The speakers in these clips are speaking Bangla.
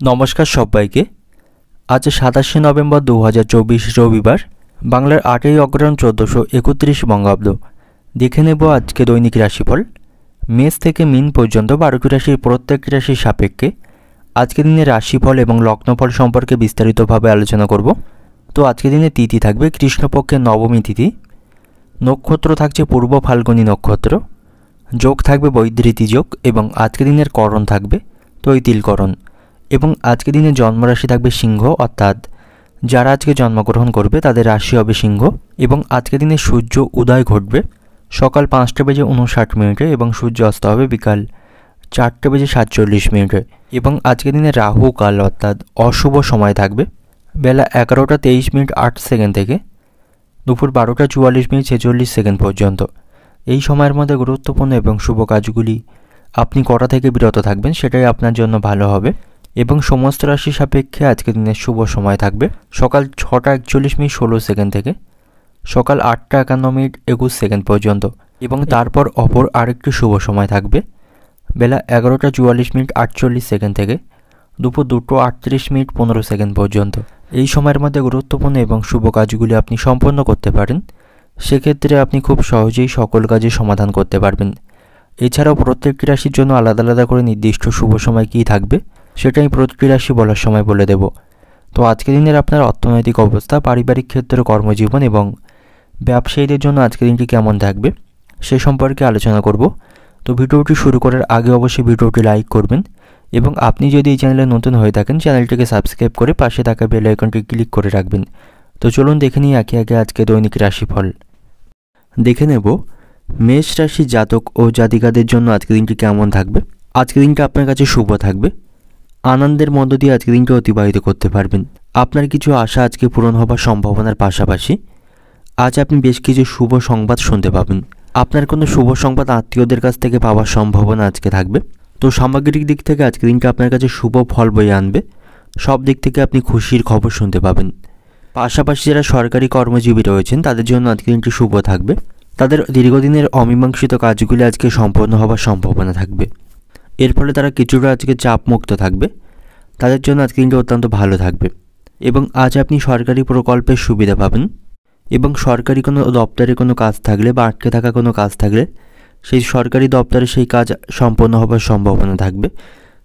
নমস্কার সবাইকে। আজ 27 নভেম্বর 2024 রবিবার, বাংলার 8ই অগ্রহায়ণ 1431 বঙ্গাব্দ। দেখে নেব আজকে দৈনিক রাশিফল। মেষ থেকে মীন পর্যন্ত 12টি রাশির প্রত্যেক রাশির সাপেক্ষে আজকের দিনে রাশিফল এবং লগ্নফল সম্পর্কে বিস্তারিতভাবে আলোচনা করব। তো আজকের দিনে তিথি থাকবে কৃষ্ণপক্ষের নবমী তিথি, নক্ষত্র থাকছে পূর্ব ফাল্গুনী নক্ষত্র, যোগ থাকবে বৈধৃতি যোগ এবং আজকের দিনের করণ থাকবে তৈতিলকরণ। এবং আজকের দিনে জন্মরাশি থাকবে সিংহ, অর্থাৎ যারা আজকে জন্মগ্রহণ করবে তাদের রাশি হবে সিংহ। এবং আজকের দিনে সূর্য উদয় ঘটবে সকাল 5:59 এবং সূর্য অস্ত হবে বিকাল 4:47 এবং আজকের দিনে রাহু কাল অর্থাৎ অশুভ সময় থাকবে বেলা 11:23:08 থেকে দুপুর 12:44:46 পর্যন্ত। এই সময়ের মধ্যে গুরুত্বপূর্ণ এবং শুভ কাজগুলি আপনি করা থেকে বিরত থাকবেন, সেটাই আপনার জন্য ভালো হবে। এবং সমস্ত রাশি সাপেক্ষে আজকের দিনের শুভ সময় থাকবে সকাল 6:41:16 থেকে সকাল 8:51:21 পর্যন্ত। এবং তারপর অপর আরেকটি শুভ সময় থাকবে বেলা 11:44:48 থেকে দুপুর 2:38:15 পর্যন্ত। এই সময়ের মধ্যে গুরুত্বপূর্ণ এবং শুভ কাজগুলি আপনি সম্পন্ন করতে পারেন, সেক্ষেত্রে আপনি খুব সহজেই সকল কাজে সমাধান করতে পারবেন। এছাড়াও প্রত্যেকটি রাশির জন্য আলাদা আলাদা করে নির্দিষ্ট শুভ সময় কী থাকবে সেটাই প্রতিটি রাশি বলার সময় বলে দেব। তো আজকের দিনের আপনার অর্থনৈতিক অবস্থা, পারিবারিক ক্ষেত্রে, কর্মজীবন এবং ব্যবসায়ীদের জন্য আজকের দিনটি কেমন থাকবে সে সম্পর্কে আলোচনা করব। তো ভিডিওটি শুরু করার আগে অবশ্যই ভিডিওটি লাইক করবেন এবং আপনি যদি এই চ্যানেলে নতুন হয়ে থাকেন চ্যানেলটিকে সাবস্ক্রাইব করে পাশে থাকা বেল আইকনটি ক্লিক করে রাখবেন। তো চলুন দেখে নিই একে একে আজকে দৈনিক রাশিফল। দেখে নেব মেষ রাশির জাতক ও জাতিকাদের জন্য আজকের দিনটি কেমন থাকবে। আজকের দিনটা আপনার কাছে শুভ থাকবে, আনন্দের মধ্য দিয়ে আজকের দিনটি অতিবাহিত করতে পারবেন। আপনার কিছু আশা আজকে পূরণ হবার সম্ভাবনার পাশাপাশি আজ আপনি বেশ কিছু শুভ সংবাদ শুনতে পাবেন। আপনার কোনো শুভ সংবাদ আত্মীয়দের কাছ থেকে পাওয়ার সম্ভাবনা আজকে থাকবে। তো সামগ্রিক দিক থেকে আজকের দিনটা আপনার কাছে শুভ ফল বয়ে আনবে, সব দিক থেকে আপনি খুশির খবর শুনতে পাবেন। পাশাপাশি যারা সরকারি কর্মজীবী রয়েছেন তাদের জন্য আজকের দিনটি শুভ থাকবে, তাদের দীর্ঘদিনের অমীমাংসিত কাজগুলি আজকে সম্পন্ন হওয়ার সম্ভাবনা থাকবে। এর ফলে তারা কিছুটা আজকে চাপমুক্ত থাকবে, তাদের জন্য আজকে দিনটি অত্যন্ত ভালো থাকবে। এবং আজ আপনি সরকারি প্রকল্পের সুবিধা পাবেন এবং সরকারি কোনো দপ্তরে কোনো কাজ থাকলে বা আটকে থাকা কোনো কাজ থাকলে সেই সরকারি দপ্তরে সেই কাজ সম্পন্ন হবার সম্ভাবনা থাকবে।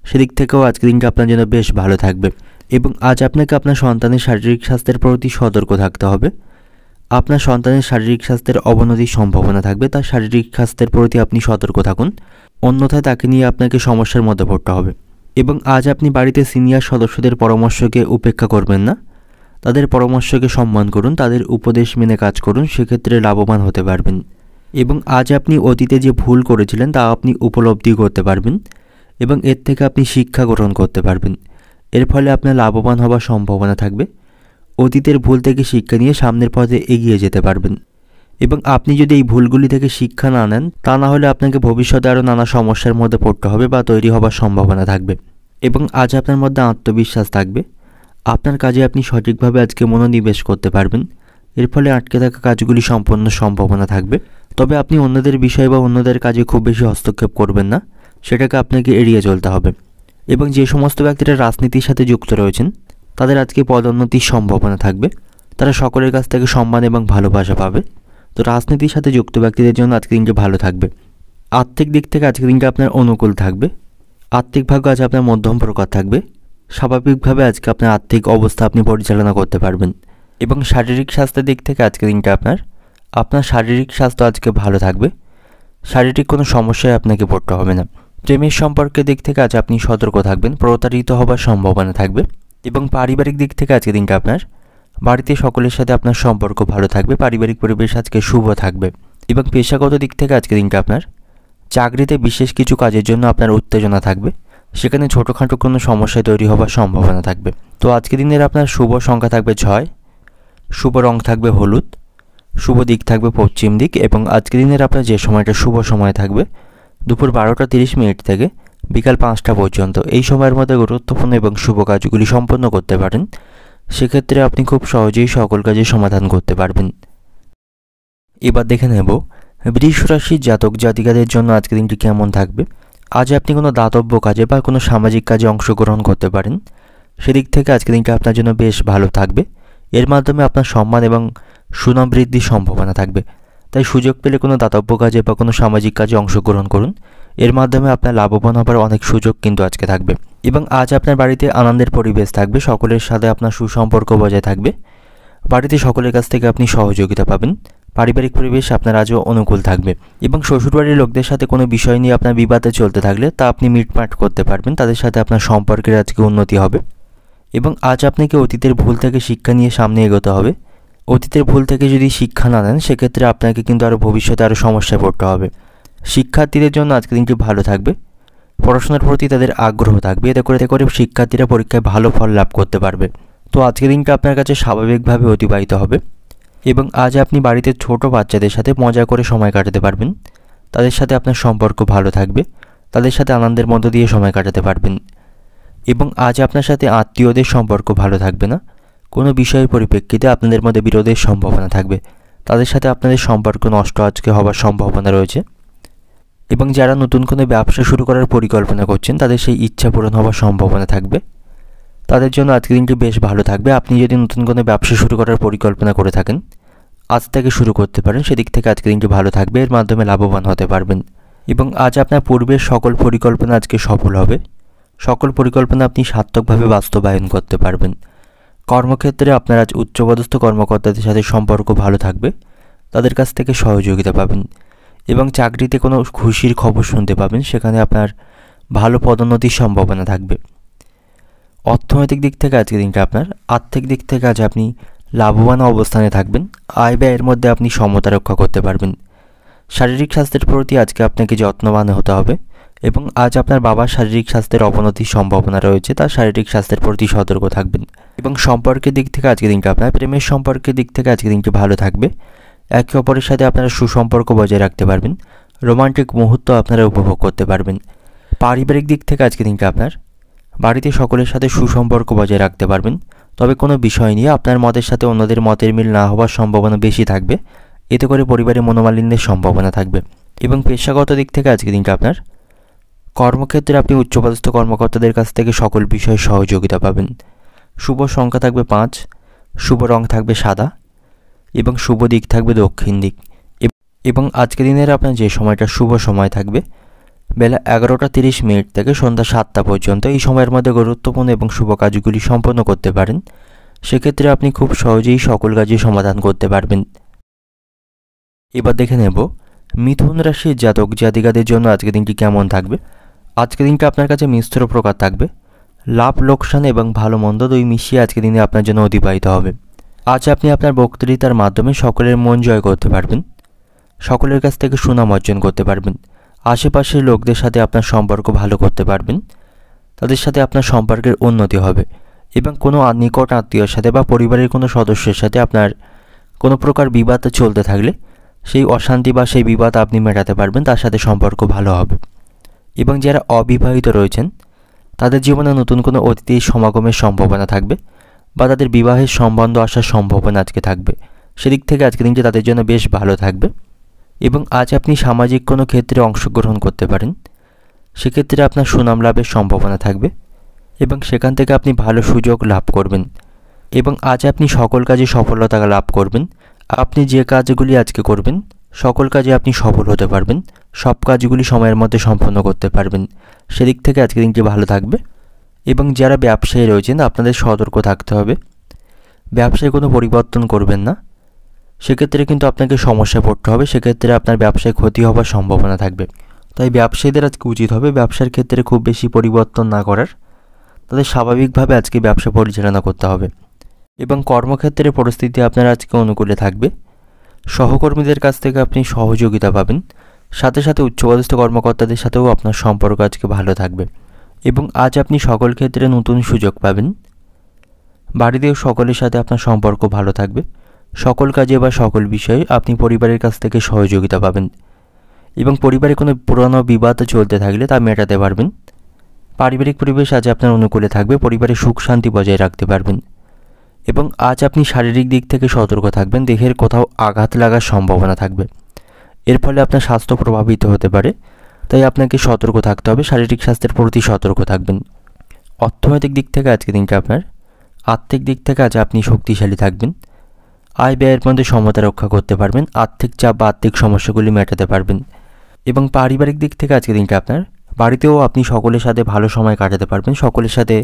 সেদিক থেকেও আজকের দিনটা আপনার জন্য বেশ ভালো থাকবে। এবং আজ আপনাকে আপনার সন্তানের শারীরিক স্বাস্থ্যের প্রতি সতর্ক থাকতে হবে। আপনার সন্তানের শারীরিক স্বাস্থ্যের অবনতির সম্ভাবনা থাকবে, তার শারীরিক স্বাস্থ্যের প্রতি আপনি সতর্ক থাকুন, অন্যথায় তাকে নিয়ে আপনাকে সমস্যার মধ্যে পড়তে হবে। এবং আজ আপনি বাড়িতে সিনিয়র সদস্যদের পরামর্শকে উপেক্ষা করবেন না, তাদের পরামর্শকে সম্মান করুন, তাদের উপদেশ মেনে কাজ করুন, সেক্ষেত্রে লাভবান হতে পারবেন। এবং আজ আপনি অতীতে যে ভুল করেছিলেন তা আপনি উপলব্ধি করতে পারবেন এবং এর থেকে আপনি শিক্ষা গ্রহণ করতে পারবেন। এর ফলে আপনার লাভবান হওয়ার সম্ভাবনা থাকবে। অতীতের ভুল থেকে শিক্ষা নিয়ে সামনের পথে এগিয়ে যেতে পারবেন। এবং আপনি যদি এই ভুলগুলি থেকে শিক্ষা না নেন, তা না হলে আপনাকে ভবিষ্যতে আরও নানা সমস্যার মধ্যে পড়তে হবে বা তৈরি হবার সম্ভাবনা থাকবে। এবং আজ আপনার মধ্যে আত্মবিশ্বাস থাকবে, আপনার কাজে আপনি সঠিকভাবে আজকে মনোনিবেশ করতে পারবেন। এর ফলে আটকে থাকা কাজগুলি সম্পন্ন সম্ভাবনা থাকবে। তবে আপনি অন্যদের বিষয় বা অন্যদের কাজে খুব বেশি হস্তক্ষেপ করবেন না, সেটাকে আপনাকে এড়িয়ে চলতে হবে। এবং যে সমস্ত ব্যক্তিরা রাজনীতির সাথে যুক্ত রয়েছেন তাদের আজকে পদোন্নতির সম্ভাবনা থাকবে, তারা সকলের কাছ থেকে সম্মান এবং ভালোবাসা পাবে। তো রাজনীতির সাথে যুক্ত ব্যক্তিদের জন্য আজকের দিনটা ভালো থাকবে। আর্থিক দিক থেকে আজকের দিনটা আপনার অনুকূল থাকবে, আর্থিক ভাগ্য আজ আপনার মধ্যম প্রকার থাকবে। স্বাভাবিকভাবে আজকে আপনার আর্থিক অবস্থা আপনি পরিচালনা করতে পারবেন। এবং শারীরিক স্বাস্থ্যের দিক থেকে আজকের দিনটা আপনার শারীরিক স্বাস্থ্য আজকে ভালো থাকবে, শারীরিক কোনো সমস্যায় আপনাকে পড়তে হবে না। প্রেমের সম্পর্কের দিক থেকে আজ আপনি সতর্ক থাকবেন, প্রতারিত হবার সম্ভাবনা থাকবে। এবং পারিবারিক দিক থেকে আজকের দিনটা আপনার বাড়িতে সকলের সাথে আপনার সম্পর্ক ভালো থাকবে, পারিবারিক পরিবেশ আজকে শুভ থাকবে। এবং পেশাগত দিক থেকে আজকের দিনটা আপনার চাকরিতে বিশেষ কিছু কাজের জন্য আপনার উত্তেজনা থাকবে, সেখানে ছোটোখাটো কোনো সমস্যায় তৈরি হবার সম্ভাবনা থাকবে। তো আজকের দিনের আপনার শুভ সংখ্যা থাকবে 6, শুভ রং থাকবে হলুদ, শুভ দিক থাকবে পশ্চিম দিক। এবং আজকের দিনের আপনার যে সময়টা শুভ সময় থাকবে দুপুর 12:30 থেকে বিকাল 5টা পর্যন্ত। এই সময়ের মধ্যে গুরুত্বপূর্ণ এবং শুভ কাজগুলি সম্পন্ন করতে পারেন, সেক্ষেত্রে আপনি খুব সহজেই সকল কাজের সমাধান করতে পারবেন। এবার দেখে নেব বৃষ রাশির জাতক জাতিকাদের জন্য আজকের দিনটি কেমন থাকবে। আজ আপনি কোনো দাতব্য কাজে বা কোনো সামাজিক কাজে অংশগ্রহণ করতে পারেন, সেদিক থেকে আজকের দিনটা আপনার জন্য বেশ ভালো থাকবে। এর মাধ্যমে আপনার সম্মান এবং সুনাম বৃদ্ধির সম্ভাবনা থাকবে। তাই সুযোগ পেলে কোনো দাতব্য কাজে বা কোনো সামাজিক কাজে অংশগ্রহণ করুন। এর মাধ্যমে আপনার লাভবান হবার অনেক সুযোগ কিন্তু আজকে থাকবে। এবং আজ আপনার বাড়িতে আনন্দের পরিবেশ থাকবে, সকলের সাথে আপনার সুসম্পর্ক বজায় থাকবে। বাড়িতে সকলের কাছ থেকে আপনি সহযোগিতা পাবেন। পারিবারিক পরিবেশ আপনার আজও অনুকূল থাকবে। এবং শ্বশুরবাড়ির লোকদের সাথে কোনো বিষয় নিয়ে আপনার বিবাদে চলতে থাকলে তা আপনি মিটমাট করতে পারবেন, তাদের সাথে আপনার সম্পর্কের আজকে উন্নতি হবে। এবং আজ আপনাকে অতীতের ভুল থেকে শিক্ষা নিয়ে সামনে এগোতে হবে। অতীতের ভুল থেকে যদি শিক্ষা না নেন সেক্ষেত্রে আপনাকে কিন্তু আরও ভবিষ্যতে আরও সমস্যায় পড়তে হবে। শিক্ষার্থীদের জন্য আজকের দিনটি ভালো থাকবে। পড়াশোনার প্রতি তাদের আগ্রহ থাকবে, এতে করে শিক্ষার্থীরা পরীক্ষায় ভালো ফল লাভ করতে পারবে। তো আজকের দিনটা আপনার কাছে স্বাভাবিকভাবে অতিবাহিত হবে। এবং আজ আপনি বাড়িতে ছোট বাচ্চাদের সাথে মজা করে সময় কাটাতে পারবেন। তাদের সাথে আপনার সম্পর্ক ভালো থাকবে, তাদের সাথে আনন্দের মধ্য দিয়ে সময় কাটাতে পারবেন। এবং আজ আপনার সাথে আত্মীয়দের সম্পর্ক ভালো থাকবে না। কোনো বিষয়ের পরিপ্রেক্ষিতে আপনাদের মধ্যে বিরোধের সম্ভাবনা থাকবে, তাদের সাথে আপনাদের সম্পর্ক নষ্ট আজকে হওয়ার সম্ভাবনা রয়েছে। এবং যারা নতুন কোনো ব্যবসা শুরু করার পরিকল্পনা করছেন তাদের সেই ইচ্ছা পূরণ হওয়ার সম্ভাবনা থাকবে। তাদের জন্য আজকের দিনটি বেশ ভালো থাকবে। আপনি যদি নতুন কোনো ব্যবসা শুরু করার পরিকল্পনা করে থাকেন আজ থেকে শুরু করতে পারেন, সেদিক থেকে আজকের দিনটি ভালো থাকবে, এর মাধ্যমে লাভবান হতে পারবেন। এবং আজ আপনার পূর্বের সকল পরিকল্পনা আজকে সফল হবে। সকল পরিকল্পনা আপনি সার্থকভাবে বাস্তবায়ন করতে পারবেন। কর্মক্ষেত্রে আপনার আজ উচ্চপদস্থ কর্মকর্তাদের সাথে সম্পর্ক ভালো থাকবে, তাদের কাছ থেকে সহযোগিতা পাবেন। এবং চাকরিতে কোনো খুশির খবর শুনতে পাবেন, সেখানে আপনার ভালো পদোন্নতির সম্ভাবনা থাকবে। অর্থনৈতিক দিক থেকে আজকের দিনটা আপনার আর্থিক দিক থেকে আজ আপনি লাভবান অবস্থানে থাকবেন। আয় ব্যয়ের মধ্যে আপনি সমতা রক্ষা করতে পারবেন। শারীরিক স্বাস্থ্যের প্রতি আজকে আপনাকে যত্নবান হতে হবে। এবং আজ আপনার বাবার শারীরিক স্বাস্থ্যের অবনতির সম্ভাবনা রয়েছে, তার শারীরিক স্বাস্থ্যের প্রতি সতর্ক থাকবেন। এবং সম্পর্কের দিক থেকে আজকের দিনটা আপনার প্রেমের সম্পর্কের দিক থেকে আজকের দিনটি ভালো থাকবে। একে অপরের সাথে আপনারা সুসম্পর্ক বজায় রাখতে পারবেন। রোমান্টিক মুহূর্ত আপনারা উপভোগ করতে পারবেন। পারিবারিক দিক থেকে আজকের দিনটা আপনার বাড়িতে সকলের সাথে সুসম্পর্ক বজায় রাখতে পারবেন। তবে কোনো বিষয় নিয়ে আপনার মতের সাথে অন্যদের মতের মিল না হওয়ার সম্ভাবনা বেশি থাকবে, এতে করে পরিবারে মনোমালিন্যের সম্ভাবনা থাকবে। এবং পেশাগত দিক থেকে আজকের দিনটা আপনার কর্মক্ষেত্রে আপনি উচ্চপদস্থ কর্মকর্তাদের কাছ থেকে সকল বিষয়ে সহযোগিতা পাবেন। শুভ সংখ্যা থাকবে 5, শুভ রং থাকবে সাদা এবং শুভ দিক থাকবে দক্ষিণ দিক। এবং আজকের দিনের আপনার যে সময়টা শুভ সময় থাকবে বেলা 11:30 থেকে সন্ধ্যা 7টা পর্যন্ত। এই সময়ের মধ্যে গুরুত্বপূর্ণ এবং শুভ কাজগুলি সম্পন্ন করতে পারেন। সেক্ষেত্রে আপনি খুব সহজেই সকল কাজই সমাধান করতে পারবেন। এবার দেখে নেব মিথুন রাশির জাতক জাতিকাদের জন্য আজকের দিনটি কেমন থাকবে। আজকের দিনটা আপনার কাছে মিশ্র প্রকার থাকবে। লাভ লোকসান এবং ভালো মন্দ দুই মিশিয়ে আজকের দিনে আপনার জন্য অতিবাহিত হবে। আজ আপনি আপনার বক্তৃতার মাধ্যমে সকলের মন জয় করতে পারবেন, সকলের কাছ থেকে সুনাম অর্জন করতে পারবেন। আশেপাশের লোকদের সাথে আপনার সম্পর্ক ভালো করতে পারবেন, তাদের সাথে আপনার সম্পর্কের উন্নতি হবে। এবং কোনো নিকট আত্মীয়র সাথে বা পরিবারের কোনো সদস্যের সাথে আপনার কোনো প্রকার বিবাদ চলতে থাকলে সেই অশান্তি বা সেই বিবাদ আপনি মেটাতে পারবেন, তার সাথে সম্পর্ক ভালো হবে। এবং যারা অবিবাহিত রয়েছেন তাদের জীবনে নতুন কোনো অতিথির সমাগমের সম্ভাবনা থাকবে বা তাদের বিবাহের সম্বন্ধ আসার সম্ভাবনা আজকে থাকবে। সেদিক থেকে আজকের দিনটি তাদের জন্য বেশ ভালো থাকবে। এবং আজ আপনি সামাজিক কোনো ক্ষেত্রে অংশগ্রহণ করতে পারেন, সেক্ষেত্রে আপনার সুনাম লাভের সম্ভাবনা থাকবে এবং সেখান থেকে আপনি ভালো সুযোগ লাভ করবেন। এবং আজ আপনি সকল কাজে সফলতা লাভ করবেন। আপনি যে কাজগুলি আজকে করবেন সকল কাজে আপনি সফল হতে পারবেন, সব কাজগুলি সময়ের মধ্যে সম্পন্ন করতে পারবেন। সেদিক থেকে আজকের দিনটি ভালো থাকবে। এবং যারা ব্যবসায়ী রয়েছেন আপনাদের সতর্ক থাকতে হবে, ব্যবসায় কোনো পরিবর্তন করবেন না, সেক্ষেত্রে কিন্তু আপনাকে সমস্যায় পড়তে হবে, সেক্ষেত্রে আপনার ব্যবসায় ক্ষতি হওয়ার সম্ভাবনা থাকবে। তাই ব্যবসায়ীদের আজকে উচিত হবে ব্যবসার ক্ষেত্রে খুব বেশি পরিবর্তন না করার, তাদের স্বাভাবিকভাবে আজকে ব্যবসা পরিচালনা করতে হবে। এবং কর্মক্ষেত্রে পরিস্থিতি আপনার আজকে অনুকূলে থাকবে। সহকর্মীদের কাছ থেকে আপনি সহযোগিতা পাবেন, সাথে সাথে উচ্চপদস্থ কর্মকর্তাদের সাথেও আপনার সম্পর্ক আজকে ভালো থাকবে। এবং আজ আপনি সকল ক্ষেত্রে নতুন সুযোগ পাবেন। বাড়িতেও সকলের সাথে আপনার সম্পর্ক ভালো থাকবে। সকল কাজে বা সকল বিষয়ে আপনি পরিবারের কাছ থেকে সহযোগিতা পাবেন। এবং পরিবারে কোনো পুরনো বিবাদ চলতে থাকলে তা মেটাতে পারবেন। পারিবারিক পরিবেশ আজ আপনার অনুকূলে থাকবে, পরিবারে সুখ শান্তি বজায় রাখতে পারবেন। এবং আজ আপনি শারীরিক দিক থেকে সতর্ক থাকবেন, দেহের কোথাও আঘাত লাগার সম্ভাবনা থাকবে, এর ফলে আপনার স্বাস্থ্য প্রভাবিত হতে পারে, তাই আপনাকে সতর্ক থাকতে হবে, শারীরিক স্বাস্থ্যের প্রতি সতর্ক থাকবেন। অর্থনৈতিক দিক থেকে আজকে দিনটা আপনার আর্থিক দিক থেকে আজ আপনি শক্তিশালী থাকবেন। আয় ব্যয়ের মধ্যে সমতা রক্ষা করতে পারবেন, আর্থিক চাপ বা আর্থিক সমস্যাগুলি মেটাতে পারবেন। এবং পারিবারিক দিক থেকে আজকে দিনটা আপনার বাড়িতেও আপনি সকলের সাথে ভালো সময় কাটাতে পারবেন, সকলের সাথে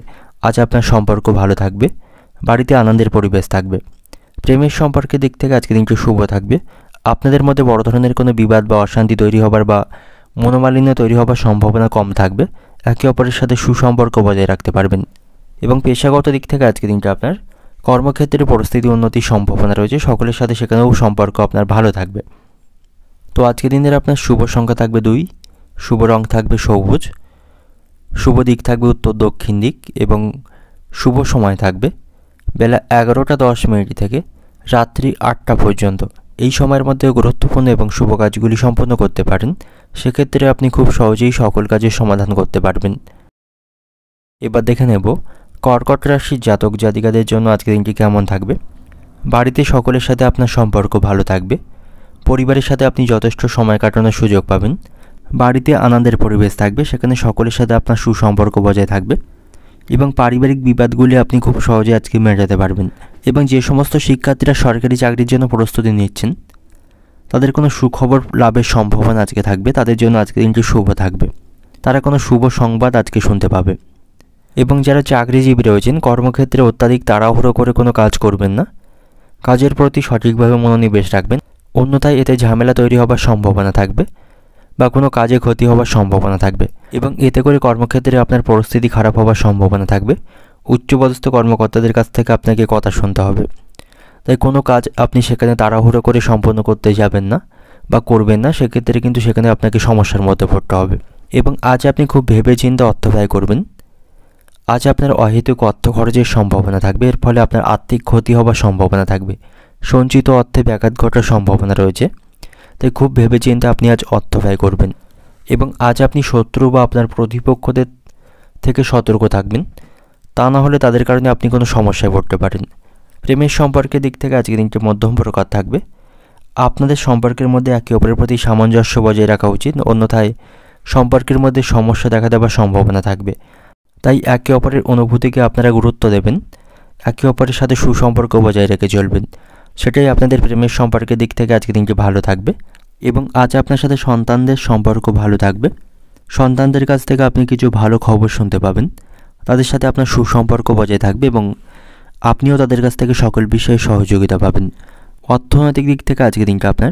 আজ আপনার সম্পর্ক ভালো থাকবে, বাড়িতে আনন্দের পরিবেশ থাকবে। প্রেমের সম্পর্কের দিক থেকে আজকে দিনটি শুভ থাকবে। আপনাদের মধ্যে বড় ধরনের কোনো বিবাদ বা অশান্তি তৈরি হবার বা মনোমালিন্য তৈরি হবার সম্ভাবনা কম থাকবে, একে অপরের সাথে সুসম্পর্ক বজায় রাখতে পারবেন। এবং পেশাগত দিক থেকে আজকে দিনটা আপনার কর্মক্ষেত্রে পরিস্থিতি উন্নতির সম্ভাবনা রয়েছে, সকলের সাথে সেখানেও সম্পর্ক আপনার ভালো থাকবে। তো আজকে দিনের আপনার শুভ সংখ্যা থাকবে 2, শুভ রং থাকবে সবুজ, শুভ দিক থাকবে উত্তর দক্ষিণ দিক এবং শুভ সময় থাকবে বেলা 11:10 থেকে রাত্রি 8টা পর্যন্ত। এই সময়ের মধ্যে গুরুত্বপূর্ণ এবং শুভ কাজগুলি সম্পন্ন করতে পারেন, সেক্ষেত্রে আপনি খুব সহজেই সকল কাজের সমাধান করতে পারবেন। এবার দেখে নেব কর্কট রাশির জাতক জাতিকাদের জন্য আজকের দিনটি কেমন থাকবে। বাড়িতে সকলের সাথে আপনার সম্পর্ক ভালো থাকবে, পরিবারের সাথে আপনি যথেষ্ট সময় কাটানোর সুযোগ পাবেন, বাড়িতে আনন্দের পরিবেশ থাকবে, সেখানে সকলের সাথে আপনার সুসম্পর্ক বজায় থাকবে এবং পারিবারিক বিবাদগুলি আপনি খুব সহজে আজকে মেটাতে পারবেন। এবং যে সমস্ত শিক্ষার্থীরা সরকারি চাকরির জন্য প্রস্তুতি নিচ্ছেন তাদের কোনো সুখবর লাভের সম্ভাবনা আজকে থাকবে, তাদের জন্য আজকে দিনটি শুভ থাকবে, তারা কোনো শুভ সংবাদ আজকে শুনতে পাবে। এবং যারা চাকরিজীবী রয়েছেন কর্মক্ষেত্রে অত্যাধিক তাড়াহুড়ো করে কোনো কাজ করবেন না, কাজের প্রতি সঠিকভাবে মনোনিবেশ রাখবেন, অন্যথায় এতে ঝামেলা তৈরি হবার সম্ভাবনা থাকবে বা কোনো কাজে ক্ষতি হবার সম্ভাবনা থাকবে এবং এতে করে কর্মক্ষেত্রে আপনার পরিস্থিতি খারাপ হবার সম্ভাবনা থাকবে। উচ্চপদস্থ কর্মকর্তাদের কাছ থেকে আপনাকে কথা শুনতে হবে, তাই কোনো কাজ আপনি সেখানে তাড়াহুড়ো করে সম্পন্ন করতে যাবেন না বা করবেন না, সেক্ষেত্রে কিন্তু সেখানে আপনাকে সমস্যার মধ্যে পড়তে হবে। এবং আজ আপনি খুব ভেবেচিন্তে অর্থ ব্যয় করবেন, আজ আপনার অহেতুক অর্থ খরচের সম্ভাবনা থাকবে, এর ফলে আপনার আর্থিক ক্ষতি হবার সম্ভাবনা থাকবে, সঞ্চিত অর্থে ব্যাঘাত ঘটার সম্ভাবনা রয়েছে, তাই খুব ভেবেচিন্তে আপনি আজ অর্থ ব্যয় করবেন। এবং আজ আপনি শত্রু বা আপনার প্রতিপক্ষদের থেকে সতর্ক থাকবেন, তা না হলে তাদের কারণে আপনি কোনো সমস্যায় পড়তে পারেন। প্রেমের সম্পর্কের দিক থেকে আজকের দিনটি মধ্যম প্রকার থাকবে, আপনাদের সম্পর্কের মধ্যে একে অপরের প্রতি সামঞ্জস্য বজায় রাখা উচিত, অন্যথায় সম্পর্কের মধ্যে সমস্যা দেখা দেওয়ার সম্ভাবনা থাকবে। তাই একে অপরের অনুভূতিকে আপনারা গুরুত্ব দেবেন, একে অপরের সাথে সুসম্পর্ক বজায় রেখে চলবেন, সেটাই আপনাদের প্রেমের সম্পর্কের দিক থেকে আজকের দিনটি ভালো থাকবে। এবং আজ আপনার সাথে সন্তানদের সম্পর্ক ভালো থাকবে, সন্তানদের কাছ থেকে আপনি কিছু ভালো খবর শুনতে পাবেন, তাদের সাথে আপনার সুসম্পর্ক বজায় থাকবে এবং আপনিও তাদের কাছ থেকে সকল বিষয়ে সহযোগিতা পাবেন। অর্থনৈতিক দিক থেকে আজকের দিনটা আপনার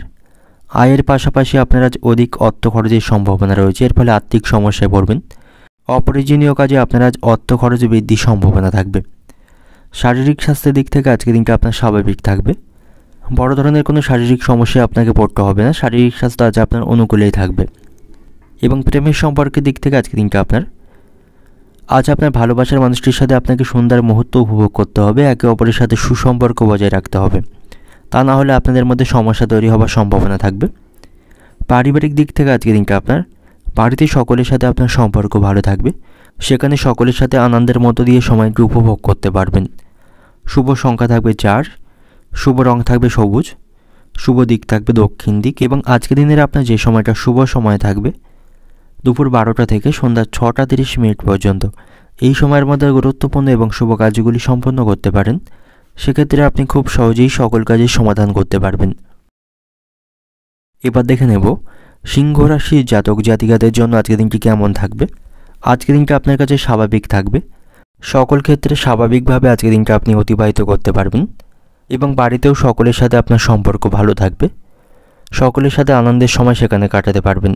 আয়ের পাশাপাশি আপনার আজ অধিক অর্থ খরচের সম্ভাবনা রয়েছে, এর ফলে আর্থিক সমস্যায় পড়বেন, অপ্রয়োজনীয় কাজে আপনার আজ অর্থ খরচ বৃদ্ধির সম্ভাবনা থাকবে। শারীরিক স্বাস্থ্যের দিক থেকে আজকের দিনটা আপনার স্বাভাবিক থাকবে, বড় ধরনের কোনো শারীরিক সমস্যায় আপনাকে পড়তে হবে না, শারীরিক স্বাস্থ্য আজ আপনার অনুকূলেই থাকবে। এবং প্রেমের সম্পর্কের দিক থেকে আজকের দিনটা আপনার আজ আপনার ভালোবাসার মানুষটির সাথে আপনাকে সুন্দর মুহূর্ত উপভোগ করতে হবে, একে অপরের সাথে সুসম্পর্ক বজায় রাখতে হবে, তা না হলে আপনাদের মধ্যে সমস্যা তৈরি হবার সম্ভাবনা থাকবে। পারিবারিক দিক থেকে আজকের দিনটা আপনার বাড়িতে সকলের সাথে আপনার সম্পর্ক ভালো থাকবে, সেখানে সকলের সাথে আনন্দের মধ্য দিয়ে সময়টি উপভোগ করতে পারবেন। শুভ সংখ্যা থাকবে 4, শুভ রং থাকবে সবুজ, শুভ দিক থাকবে দক্ষিণ দিক এবং আজকের দিনের আপনার যে সময়টা শুভ সময় থাকবে দুপুর 12টা থেকে সন্ধ্যা 6:30 পর্যন্ত। এই সময়ের মধ্যে গুরুত্বপূর্ণ এবং শুভ কাজগুলি সম্পন্ন করতে পারেন, সেক্ষেত্রে আপনি খুব সহজেই সকল কাজের সমাধান করতে পারবেন। এবার দেখে নেব সিংহ রাশির জাতক জাতিকাদের জন্য আজকের দিনটি কেমন থাকবে। আজকের দিনটা আপনার কাছে স্বাভাবিক থাকবে, সকল ক্ষেত্রে স্বাভাবিকভাবে আজকের দিনটা আপনি অতিবাহিত করতে পারবেন এবং বাড়িতেও সকলের সাথে আপনার সম্পর্ক ভালো থাকবে, সকলের সাথে আনন্দের সময় সেখানে কাটাতে পারবেন।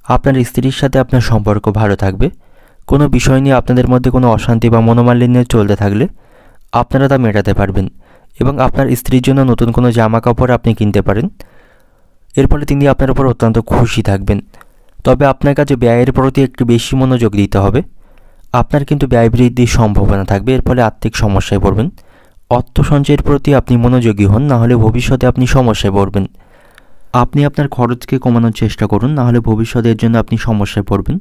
আপনার স্ত্রীর সাথে আপনার সম্পর্ক ভালো থাকবে, কোনো বিষয় নিয়ে আপনাদের মধ্যে কোনো অশান্তি বা মনোমালিন্য চলতে থাকলে আপনারা তা মেটাতে পারবেন এবং আপনার স্ত্রীর জন্য নতুন কোনো জামা কাপড় আপনি কিনতে পারেন, এর ফলে তিনি আপনার উপর অত্যন্ত খুশি থাকবেন। তবে আপনার কাছে ব্যয়ের প্রতি একটু বেশি মনোযোগ দিতে হবে, আপনার কিন্তু ব্যয় বৃদ্ধির সম্ভাবনা থাকবে, এর ফলে আর্থিক সমস্যায় পড়বেন। অর্থ সঞ্চয়ের প্রতি আপনি মনোযোগী হন, না হলে ভবিষ্যতে আপনি সমস্যায় পড়বেন। আপনি আপনার খরচকে কমানোর চেষ্টা করুন, না হলে ভবিষ্যতের জন্য আপনি সমস্যায় পড়বেন।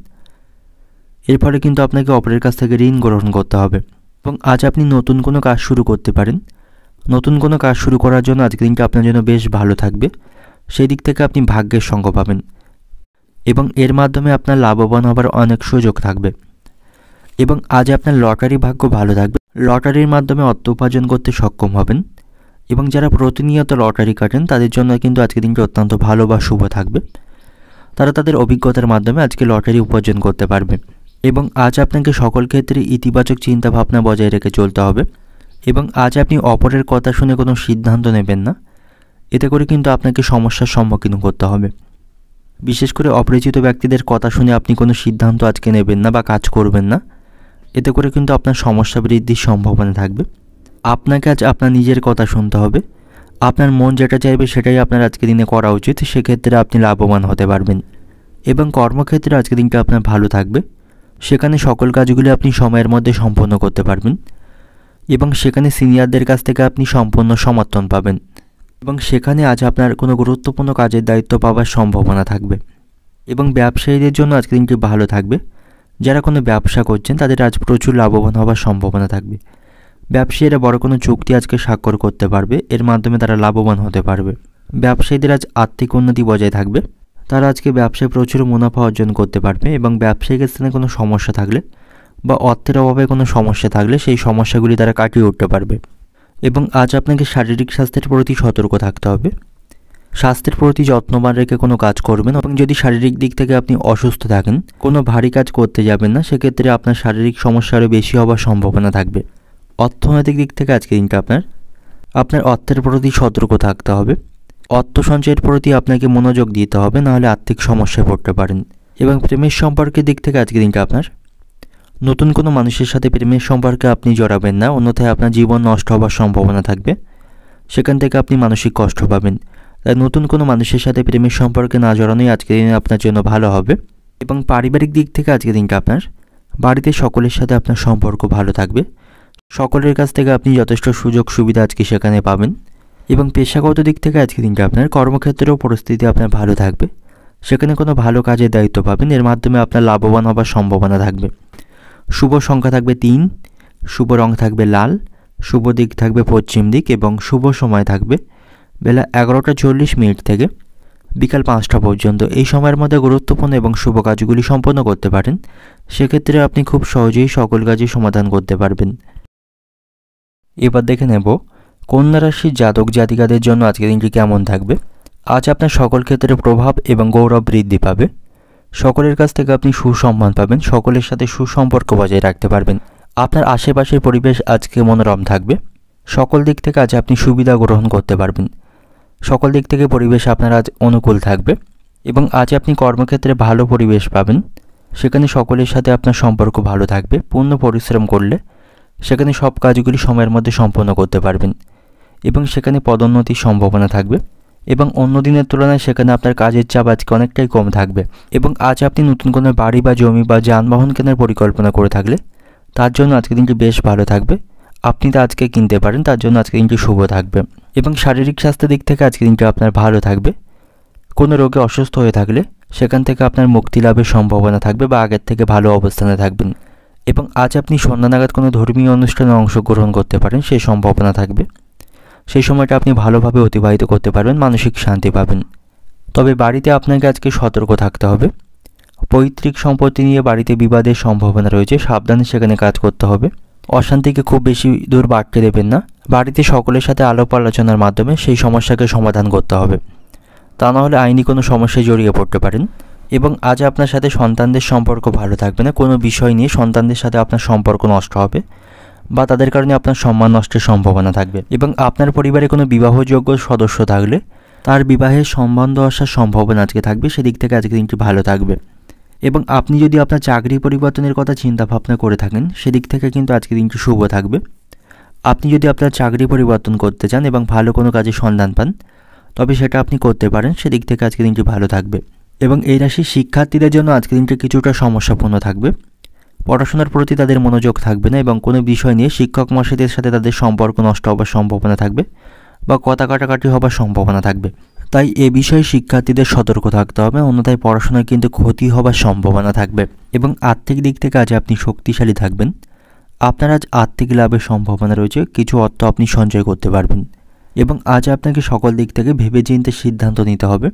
এর ফলে কিন্তু আপনাকে অপরের কাছ থেকে ঋণ গ্রহণ করতে হবে। এবং আজ আপনি নতুন কোনো কাজ শুরু করতে পারেন, নতুন কোনো কাজ শুরু করার জন্য আজকের দিনটা আপনার জন্য বেশ ভালো থাকবে, সেই দিক থেকে আপনি ভাগ্যের সঙ্গ পাবেন এবং এর মাধ্যমে আপনার লাভবান হবার অনেক সুযোগ থাকবে। এবং আজ আপনার লটারি ভাগ্য ভালো থাকবে। লটারির মাধ্যমে অর্থ উপার্জন করতে সক্ষম হবেন। এবং যারা প্রতিনিয়ত লটারি কাটেন তাদের জন্য কিন্তু আজকের দিনটি অত্যন্ত ভালো বা শুভ থাকবে। তারা তাদের অভিজ্ঞতার মাধ্যমে আজকে লটারি উপার্জন করতে পারবে। এবং আজ আপনাকে সকল ক্ষেত্রে ইতিবাচক চিন্তাভাবনা বজায় রেখে চলতে হবে। এবং আজ আপনি অপরের কথা শুনে কোনো সিদ্ধান্ত নেবেন না, এতে করে কিন্তু আপনাকে সমস্যার সম্মুখীন করতে হবে। বিশেষ করে অপরিচিত ব্যক্তিদের কথা শুনে আপনি কোনো সিদ্ধান্ত আজকে নেবেন না বা কাজ করবেন না, এতে করে কিন্তু আপনার সমস্যা বৃদ্ধির সম্ভাবনা থাকবে। আপনাকে আজ আপনার নিজের কথা শুনতে হবে। আপনার মন যেটা চাইবে সেটাই আপনার আজকে দিনে করা উচিত, সেক্ষেত্রে আপনি লাভবান হতে পারবেন। এবং কর্মক্ষেত্রে আজকে দিনটা আপনার ভালো থাকবে। সেখানে সকল কাজগুলি আপনি সময়ের মধ্যে সম্পন্ন করতে পারবেন এবং সেখানে সিনিয়রদের কাছ থেকে আপনি সম্পূর্ণ সমর্থন পাবেন। এবং সেখানে আজ আপনার কোনো গুরুত্বপূর্ণ কাজের দায়িত্ব পাওয়ার সম্ভাবনা থাকবে। এবং ব্যবসায়ীদের জন্য আজকে দিনটি ভালো থাকবে। যারা কোনো ব্যবসা করছেন তাদের আজ প্রচুর লাভবান হওয়ার সম্ভাবনা থাকবে। ব্যবসায়ীরা বড় কোনো চুক্তি আজকে স্বাক্ষর করতে পারবে, এর মাধ্যমে তারা লাভবান হতে পারবে। ব্যবসায়ীদের আজ আর্থিক উন্নতি বজায় থাকবে। তারা আজকে ব্যবসায় প্রচুর মুনাফা অর্জন করতে পারবে এবং ব্যবসায়িক স্থানে কোনো সমস্যা থাকলে বা অর্থের অভাবে কোনো সমস্যা থাকলে সেই সমস্যাগুলি তারা কাটিয়ে উঠতে পারবে। এবং আজ আপনাকে শারীরিক স্বাস্থ্যের প্রতি সতর্ক থাকতে হবে। স্বাস্থ্যের প্রতি যত্নবান রেখে কোনো কাজ করবেন এবং যদি শারীরিক দিক থেকে আপনি অসুস্থ থাকেন, কোনো ভারী কাজ করতে যাবেন না, সেক্ষেত্রে আপনার শারীরিক সমস্যা আরও বেশি হওয়ার সম্ভাবনা থাকবে। অর্থনৈতিক দিক থেকে আজকে দিনটা আপনার অর্থের প্রতি সতর্ক থাকতে হবে। অর্থ সঞ্চয়ের প্রতি আপনাকে মনোযোগ দিতে হবে, নাহলে আর্থিক সমস্যায় পড়তে পারেন। এবং প্রেমের সম্পর্কের দিক থেকে আজকে দিনটা নতুন কোনো মানুষের সাথে প্রেমের সম্পর্কে আপনি জড়াবেন না, অন্যথায় আপনার জীবন নষ্ট হওয়ার সম্ভাবনা থাকবে। সেখান থেকে আপনি মানসিক কষ্ট পাবেন। তাই নতুন কোনো মানুষের সাথে প্রেমের সম্পর্কে না জড়ানোই আজকের দিনে আপনার জন্য ভালো হবে। এবং পারিবারিক দিক থেকে আজকের দিনটা বাড়িতে সকলের সাথে আপনার সম্পর্ক ভালো থাকবে। সকলের কাছ থেকে আপনি যথেষ্ট সুযোগ সুবিধা আজকে সেখানে পাবেন। এবং পেশাগত দিক থেকে আজকের দিনটা কর্মক্ষেত্রেও পরিস্থিতি আপনার ভালো থাকবে। সেখানে কোনো ভালো কাজের দায়িত্ব পাবেন, এর মাধ্যমে আপনার লাভবান হবার সম্ভাবনা থাকবে। শুভ সংখ্যা থাকবে 3, শুভ রং থাকবে লাল, শুভ দিক থাকবে পশ্চিম দিক এবং শুভ সময় থাকবে বেলা 11:40 থেকে বিকাল 5টা পর্যন্ত। এই সময়ের মধ্যে গুরুত্বপূর্ণ এবং শুভ কাজগুলি সম্পন্ন করতে পারেন। সেক্ষেত্রে আপনি খুব সহজেই সকল কাজই সমাধান করতে পারবেন। এবার দেখে নেব কন্যা রাশির জাতক জাতিকাদের জন্য আজকের দিনটি কেমন থাকবে। আজ আপনার সকল ক্ষেত্রে প্রভাব এবং গৌরব বৃদ্ধি পাবে। সকলের কাছ থেকে আপনি সুসম্মান পাবেন। সকলের সাথে সুসম্পর্ক বজায় রাখতে পারবেন। আপনার আশেপাশের পরিবেশ আজকে মনোরম থাকবে। সকল দিক থেকে আজ আপনি সুবিধা গ্রহণ করতে পারবেন। সকল দিক থেকে পরিবেশ আপনার আজ অনুকূল থাকবে এবং আজ আপনি কর্মক্ষেত্রে ভালো পরিবেশ পাবেন। সেখানে সকলের সাথে আপনার সম্পর্ক ভালো থাকবে। পূর্ণ পরিশ্রম করলে সেখানে সব কাজগুলি সময়ের মধ্যে সম্পন্ন করতে পারবেন এবং সেখানে পদোন্নতির সম্ভাবনা থাকবে। এবং অন্য দিনের তুলনায় সেখানে আপনার কাজের চাপ আজকে অনেকটাই কম থাকবে। এবং আজ আপনি নতুন কোনো বাড়ি বা জমি বা যানবাহন কেনার পরিকল্পনা করে থাকলে তার জন্য আজকের দিনটি বেশ ভালো থাকবে। আপনি তা আজকে কিনতে পারেন, তার জন্য আজকের দিনটি শুভ থাকবে। এবং শারীরিক স্বাস্থ্যের দিক থেকে আজকের দিনটি আপনার ভালো থাকবে। কোনো রোগে অসুস্থ হয়ে থাকলে সেখান থেকে আপনার মুক্তি লাভের সম্ভাবনা থাকবে বা আগের থেকে ভালো অবস্থানে থাকবেন। এবং আজ আপনি সন্ধ্যা নাগাদ কোনো ধর্মীয় অনুষ্ঠানে অংশগ্রহণ করতে পারেন, সেই সম্ভাবনা থাকবে। সেই সময়টা আপনি ভালোভাবে অতিবাহিত করতে পারবেন, মানসিক শান্তি পাবেন। তবে বাড়িতে আপনাকে আজকে সতর্ক থাকতে হবে। পৈতৃক সম্পত্তি নিয়ে বাড়িতে বিবাদের সম্ভাবনা রয়েছে, সাবধানে সেখানে কাজ করতে হবে। অশান্তিকে খুব বেশি দূর বাড়তে দেবেন না। বাড়িতে সকলের সাথে আলাপ আলোচনার মাধ্যমে সেই সমস্যাকে সমাধান করতে হবে, তা নাহলে আইনি কোনো সমস্যায় জড়িয়ে পড়তে পারেন। এবং আজ আপনার সাথে সন্তানদের সম্পর্ক ভালো থাকবে না। কোনো বিষয় নিয়ে সন্তানদের সাথে আপনার সম্পর্ক নষ্ট হবে বা তাদের কারণে আপনার সম্মান নষ্টের সম্ভাবনা থাকবে। এবং আপনার পরিবারে কোনো বিবাহযোগ্য সদস্য থাকলে তার বিবাহের সম্বন্ধ আসার সম্ভাবনা আজকে থাকবে। সেদিক থেকে আজকে দিনটি ভালো থাকবে। এবং আপনি যদি আপনার চাকরি পরিবর্তনের কথা চিন্তা ভাবনা করে থাকেন, সেদিক থেকে কিন্তু আজকে দিনটি শুভ থাকবে। আপনি যদি আপনার চাকরি পরিবর্তন করতে চান এবং ভালো কোনো কাজের সন্ধান পান, তবে সেটা আপনি করতে পারেন। সেদিক থেকে আজকে দিনটি ভালো থাকবে। এবং এই রাশির শিক্ষার্থীদের জন্য আজকে দিনটি কিছুটা সমস্যাপূর্ণ থাকবে। পড়াশোনার প্রতি তাদের মনোযোগ থাকবে না এবং কোনো বিষয় নিয়ে শিক্ষক মশাইদের সাথে তাদের সম্পর্ক নষ্ট হওয়ার সম্ভাবনা থাকবে বা কথা কাটাকাটি হবার সম্ভাবনা থাকবে। তাই এ বিষয়ে শিক্ষার্থীদের সতর্ক থাকতে হবে, অন্যথায় পড়াশোনায় কিন্তু ক্ষতি হবার সম্ভাবনা থাকবে। এবং আর্থিক দিক থেকে আজ আপনি শক্তিশালী থাকবেন। আপনার আজ আর্থিক লাভের সম্ভাবনা রয়েছে, কিছু অর্থ আপনি সঞ্চয় করতে পারবেন। এবং আজ আপনাকে সকল দিক থেকে ভেবেচিন্তে সিদ্ধান্ত নিতে হবে,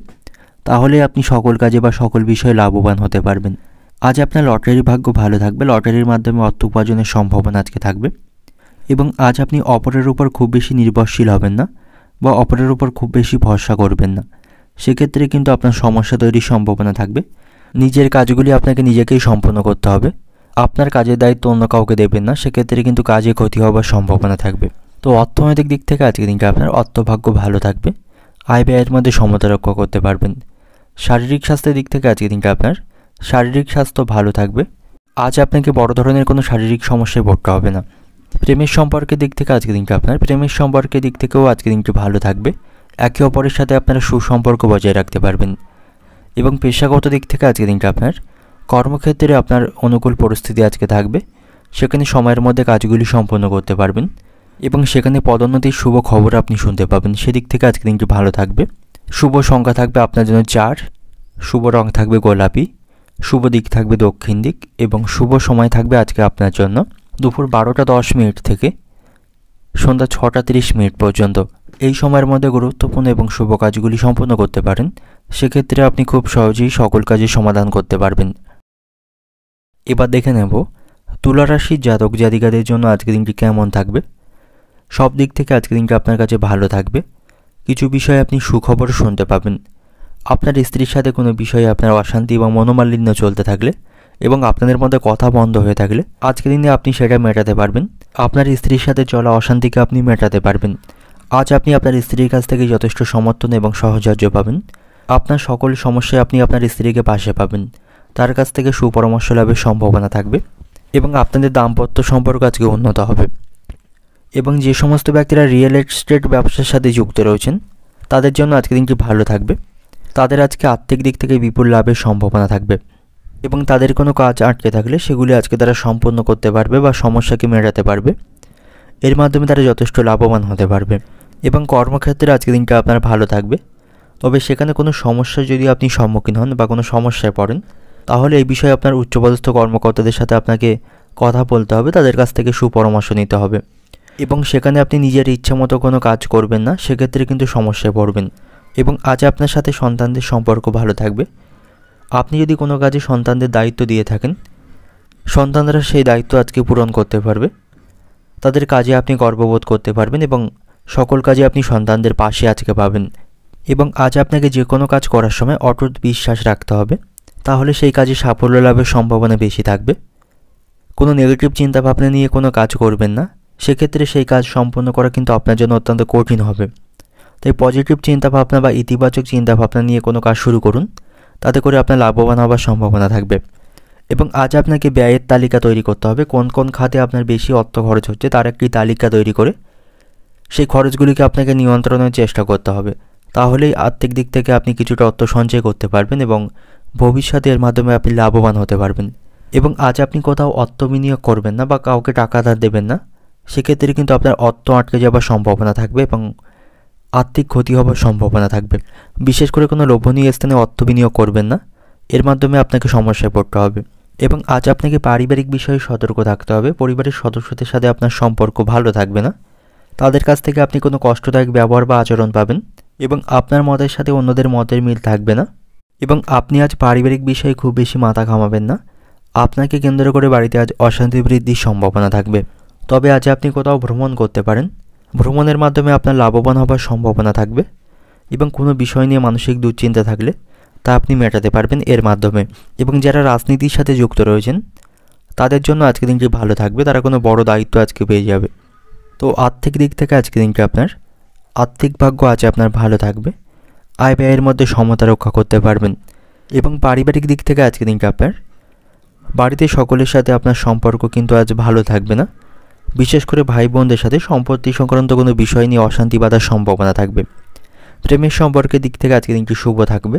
তাহলে আপনি সকল কাজে বা সকল বিষয়ে লাভবান হতে পারবেন। আজ আপনার লটারির ভাগ্য ভালো থাকবে, লটারির মাধ্যমে অর্থ উপার্জনের সম্ভাবনা আজকে থাকবে। এবং আজ আপনি অপরের উপর খুব বেশি নির্ভরশীল হবেন না বা অপরের উপর খুব বেশি ভরসা করবেন না, সেক্ষেত্রে কিন্তু আপনার সমস্যা তৈরির সম্ভাবনা থাকবে। নিজের কাজগুলি আপনাকে নিজেকেই সম্পন্ন করতে হবে, আপনার কাজের দায়িত্ব অন্য কাউকে দেবেন না, সেক্ষেত্রে কিন্তু কাজে ক্ষতি হওয়ার সম্ভাবনা থাকবে। তো অর্থনৈতিক দিক থেকে আজকে দিনকে আপনার অর্থভাগ্য ভালো থাকবে, আয় ব্যয়ের মধ্যে সমতা রক্ষা করতে পারবেন। শারীরিক স্বাস্থ্যের দিক থেকে আজকে দিনকে আপনার শারীরিক স্বাস্থ্য ভালো থাকবে, আজ আপনাকে বড় ধরনের কোনো শারীরিক সমস্যায় পড়তে হবে না। প্রেমের সম্পর্কের দিক থেকে আজকে দিনকে আপনার প্রেমের সম্পর্কের দিক থেকেও আজকে দিনটি ভালো থাকবে, একে অপরের সাথে আপনারা সুসম্পর্ক বজায় রাখতে পারবেন। এবং পেশাগত দিক থেকে আজকে দিনটি আপনার কর্মক্ষেত্রে আপনার অনুকূল পরিস্থিতি আজকে থাকবে, সেখানে সময়ের মধ্যে কাজগুলি সম্পন্ন করতে পারবেন এবং সেখানে পদোন্নতির শুভ খবর আপনি শুনতে পাবেন, সেদিক থেকে আজকে দিনটি ভালো থাকবে। শুভ সংখ্যা থাকবে আপনার জন্য 4, শুভ রং থাকবে গোলাপি, শুভ দিক থাকবে দক্ষিণ দিক এবং শুভ সময় থাকবে আজকে আপনার জন্য দুপুর 12:10 থেকে সন্ধ্যা 6:30 পর্যন্ত। এই সময়ের মধ্যে গুরুত্বপূর্ণ এবং শুভ কাজগুলি সম্পন্ন করতে পারেন, সেক্ষেত্রে আপনি খুব সহজেই সকল কাজের সমাধান করতে পারবেন। এবার দেখে নেব তুলা রাশির জাতক জাতিকাদের জন্য আজকের দিনটি কেমন থাকবে। সব দিক থেকে আজকের দিনটি আপনার কাছে ভালো থাকবে, কিছু বিষয়ে আপনি সুখবর শুনতে পাবেন। আপনার স্ত্রীর সাথে কোনো বিষয়ে আপনার অশান্তি বা মনোমালিন্য চলতে থাকলে এবং আপনাদের মধ্যে কথা বন্ধ হয়ে থাকলে আজকের দিনে আপনি সেটা মেটাতে পারবেন, আপনার স্ত্রীর সাথে চলা অশান্তিকে আপনি মেটাতে পারবেন। আজ আপনি আপনার স্ত্রীর কাছ থেকে যথেষ্ট সমর্থন এবং সাহায্য পাবেন, আপনার সকল সমস্যায় আপনি আপনার স্ত্রীকে পাশে পাবেন, তার কাছ থেকে সুপরামর্শ লাভের সম্ভাবনা থাকবে এবং আপনাদের দাম্পত্য সম্পর্ক আজকে উন্নত হবে। এবং যে সমস্ত ব্যক্তিরা রিয়েল এস্টেট ব্যবসার সাথে যুক্ত রয়েছেন তাদের জন্য আজকে দিনটি ভালো থাকবে, তাদের আজকে আর্থিক দিক থেকে বিপুল লাভের সম্ভাবনা থাকবে এবং তাদের কোনো কাজ আটকে থাকলে সেগুলি আজকে তারা সম্পন্ন করতে পারবে বা সমস্যাকে মেটাতে পারবে, এর মাধ্যমে তারা যথেষ্ট লাভবান হতে পারবে। এবং কর্মক্ষেত্রে আজকে দিনটা আপনার ভালো থাকবে, তবে সেখানে কোনো সমস্যার যদি আপনি সম্মুখীন হন বা কোনো সমস্যায় পড়েন তাহলে এই বিষয়ে আপনার উচ্চপদস্থ কর্মকর্তাদের সাথে আপনাকে কথা বলতে হবে, তাদের কাছ থেকে সুপরামর্শ নিতে হবে এবং সেখানে আপনি নিজের ইচ্ছা মতো কোনো কাজ করবেন না, সেক্ষেত্রে কিন্তু সমস্যায় পড়বেন। এবং আজ আপনার সাথে সন্তানদের সম্পর্ক ভালো থাকবে, আপনি যদি কোনো কাজে সন্তানদের দায়িত্ব দিয়ে থাকেন সন্তানরা সেই দায়িত্ব আজকে পূরণ করতে পারবে, তাদের কাজে আপনি গর্ববোধ করতে পারবেন এবং সকল কাজে আপনি সন্তানদের পাশে আজকে পাবেন। এবং আজ আপনাকে যে কোনো কাজ করার সময় অটুট বিশ্বাস রাখতে হবে, তাহলে সেই কাজে সাফল্য লাভের সম্ভাবনা বেশি থাকবে। কোনো নেগেটিভ চিন্তাভাবনা নিয়ে কোনো কাজ করবেন না, সেক্ষেত্রে সেই কাজ সম্পন্ন করা কিন্তু আপনার জন্য অত্যন্ত কঠিন হবে। তাই পজিটিভ চিন্তাভাবনা বা ইতিবাচক চিন্তাভাবনা নিয়ে কোনো কাজ শুরু করুন, তাতে করে আপনার লাভবান হওয়ার সম্ভাবনা থাকবে। এবং আজ আপনাকে ব্যয়ের তালিকা তৈরি করতে হবে, কোন কোন খাতে আপনার বেশি অর্থ খরচ হচ্ছে তার একটি তালিকা তৈরি করে সেই খরচগুলিকে আপনাকে নিয়ন্ত্রণের চেষ্টা করতে হবে, তাহলেই আর্থিক দিক থেকে আপনি কিছুটা অর্থ সঞ্চয় করতে পারবেন এবং ভবিষ্যতে এর মাধ্যমে আপনি লাভবান হতে পারবেন। এবং আজ আপনি কোথাও অর্থ বিনিয়োগ করবেন না বা কাউকে টাকা ধার দেবেন না, সেক্ষেত্রে কিন্তু আপনার অর্থ আটকে যাওয়ার সম্ভাবনা থাকবে এবং আর্থিক ক্ষতি হওয়ার সম্ভাবনা থাকবে। বিশেষ করে কোনো লোভনীয় স্থানে অর্থ বিনিয়োগ করবেন না, এর মাধ্যমে আপনাকে সমস্যায় পড়তে হবে। এবং আজ আপনাকে পারিবারিক বিষয়ে সতর্ক থাকতে হবে, পরিবারের সদস্যদের সাথে আপনার সম্পর্ক ভালো থাকবে না, তাদের কাছ থেকে আপনি কোনো কষ্টদায়ক ব্যবহার বা আচরণ পাবেন এবং আপনার মতের সাথে অন্যদের মতের মিল থাকবে না। এবং আপনি আজ পারিবারিক বিষয়ে খুব বেশি মাথা ঘামাবেন না, আপনাকে কেন্দ্র করে বাড়িতে আজ অশান্তি বৃদ্ধির সম্ভাবনা থাকবে। তবে আজ আপনি কোথাও ভ্রমণ করতে পারেন, ভ্রমণের মাধ্যমে আপনার লাভবান হওয়ার সম্ভাবনা থাকবে এবং কোনো বিষয় নিয়ে মানসিক দুশ্চিন্তা থাকলে তা আপনি মেটাতে পারবেন এর মাধ্যমে। এবং যারা রাজনীতির সাথে যুক্ত রয়েছেন তাদের জন্য আজকে দিনটি ভালো থাকবে, তারা কোনো বড় দায়িত্ব আজকে পেয়ে যাবে। তো আর্থিক দিক থেকে আজকে দিনটি আপনার আর্থিক ভাগ্য আজ আপনার ভালো থাকবে, আয় ব্যয়ের মধ্যে সমতা রক্ষা করতে পারবেন। এবং পারিবারিক দিক থেকে আজকে দিনটি আপনার বাড়িতে সকলের সাথে আপনার সম্পর্ক কিন্তু আজ ভালো থাকবে না, বিশেষ করে ভাই বোনদের সাথে সম্পত্তি সংক্রান্ত কোনো বিষয় নিয়ে অশান্তি বাঁধার সম্ভাবনা থাকবে। প্রেমের সম্পর্কের দিক থেকে আজকে দিনটি শুভ থাকবে,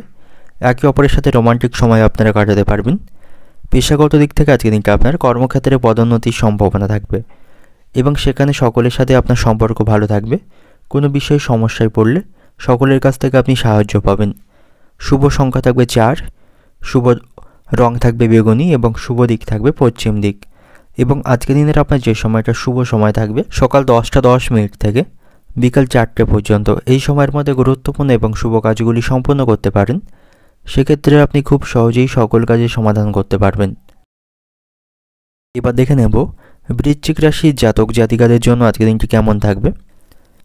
একে অপরের সাথে রোমান্টিক সময় আপনারা কাটাতে পারবেন। পেশাগত দিক থেকে আজকে দিনটি আপনার কর্মক্ষেত্রে পদোন্নতির সম্ভাবনা থাকবে এবং সেখানে সকলের সাথে আপনার সম্পর্ক ভালো থাকবে, কোনো বিষয়ে সমস্যায় পড়লে সকলের কাছ থেকে আপনি সাহায্য পাবেন। শুভ সংখ্যা থাকবে 4, শুভ রং থাকবে বেগুনি এবং শুভ দিক থাকবে পশ্চিম দিক। এবং আজকের দিনের আপনার যে সময়টা শুভ সময় থাকবে সকাল 10:10 থেকে বিকাল 4টে পর্যন্ত, এই সময়ের মধ্যে গুরুত্বপূর্ণ এবং শুভ কাজগুলি সম্পন্ন করতে পারেন, সেক্ষেত্রে আপনি খুব সহজেই সকল কাজের সমাধান করতে পারবেন। এবার দেখে নেব বৃশ্চিক রাশির জাতক জাতিকাদের জন্য আজকের দিনটি কেমন থাকবে।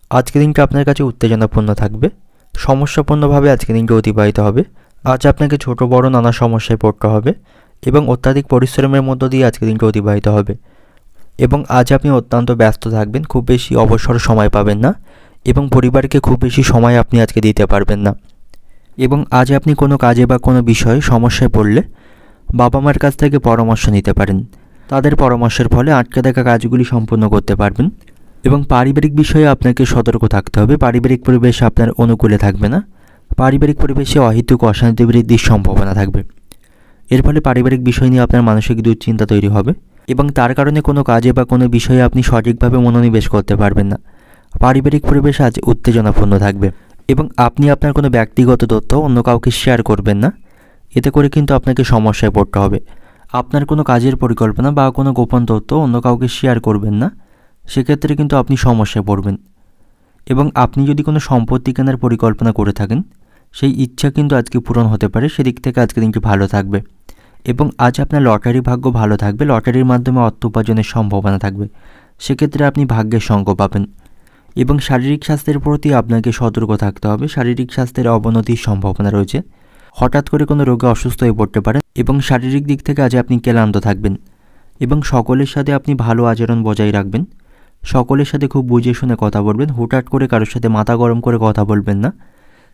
আজকের দিনটা আপনার কাছে উত্তেজনাপূর্ণ থাকবে, সমস্যাপূর্ণভাবে আজকের দিনটি অতিবাহিত হবে। আজ আপনাকে ছোট বড় নানা সমস্যায় পড়তে হবে এবং অত্যাধিক পরিশ্রমের মধ্য দিয়ে আজকের দিনটি অতিবাহিত হবে। এবং আজ আপনি অত্যন্ত ব্যস্ত থাকবেন, খুব বেশি অবসর সময় পাবেন না এবং পরিবারকে খুব বেশি সময় আপনি আজকে দিতে পারবেন না। এবং আজ আপনি কোনো কাজে বা কোনো বিষয়ে সমস্যায় পড়লে বাবা মার কাছ থেকে পরামর্শ নিতে পারেন। তাদের পরামর্শের ফলে আটকে থাকা কাজগুলি সম্পূর্ণ করতে পারবেন। এবং পারিবারিক বিষয়ে আপনাকে সতর্ক থাকতে হবে। পারিবারিক পরিবেশ আপনার অনুকূলে থাকবে না। পারিবারিক পরিবেশে অহেতুক অশান্তি বৃদ্ধির সম্ভাবনা থাকবে। এর ফলে পারিবারিক বিষয় নিয়ে আপনার মানসিক দুশ্চিন্তা তৈরি হবে এবং তার কারণে কোনো কাজে বা কোনো বিষয়ে আপনি সঠিকভাবে মনোনিবেশ করতে পারবেন না। পারিবারিক পরিবেশ আজ উত্তেজনাপূর্ণ থাকবে এবং আপনি আপনার কোনো ব্যক্তিগত তথ্য অন্য কাউকে শেয়ার করবেন না। এতে করে কিন্তু আপনাকে সমস্যায় পড়তে হবে। আপনার কোনো কাজের পরিকল্পনা বা কোনো গোপন তথ্য অন্য কাউকে শেয়ার করবেন না, সেক্ষেত্রে কিন্তু আপনি সমস্যায় পড়বেন। এবং আপনি যদি কোনো সম্পত্তি কেনার পরিকল্পনা করে থাকেন, সেই ইচ্ছা কিন্তু আজকে পূরণ হতে পারে। সেদিক থেকে আজকে দিনটি ভালো থাকবে এবং আজ আপনার লটারি ভাগ্য ভালো থাকবে। লটারির মাধ্যমে অর্থ উপার্জনের সম্ভাবনা থাকবে, সেক্ষেত্রে আপনি ভাগ্যের সঙ্গ পাবেন। এবং শারীরিক স্বাস্থ্যের প্রতি আপনাকে সতর্ক থাকতে হবে। শারীরিক স্বাস্থ্যের অবনতির সম্ভাবনা রয়েছে। হঠাৎ করে কোনো রোগে অসুস্থ হয়ে পড়তে পারেন এবং শারীরিক দিক থেকে আজ আপনি ক্লান্ত থাকবেন। এবং সকলের সাথে আপনি ভালো আচরণ বজায় রাখবেন। সকলের সাথে খুব বুঝে শুনে কথা বলবেন। হুটহাট করে কারোর সাথে মাথা গরম করে কথা বলবেন না,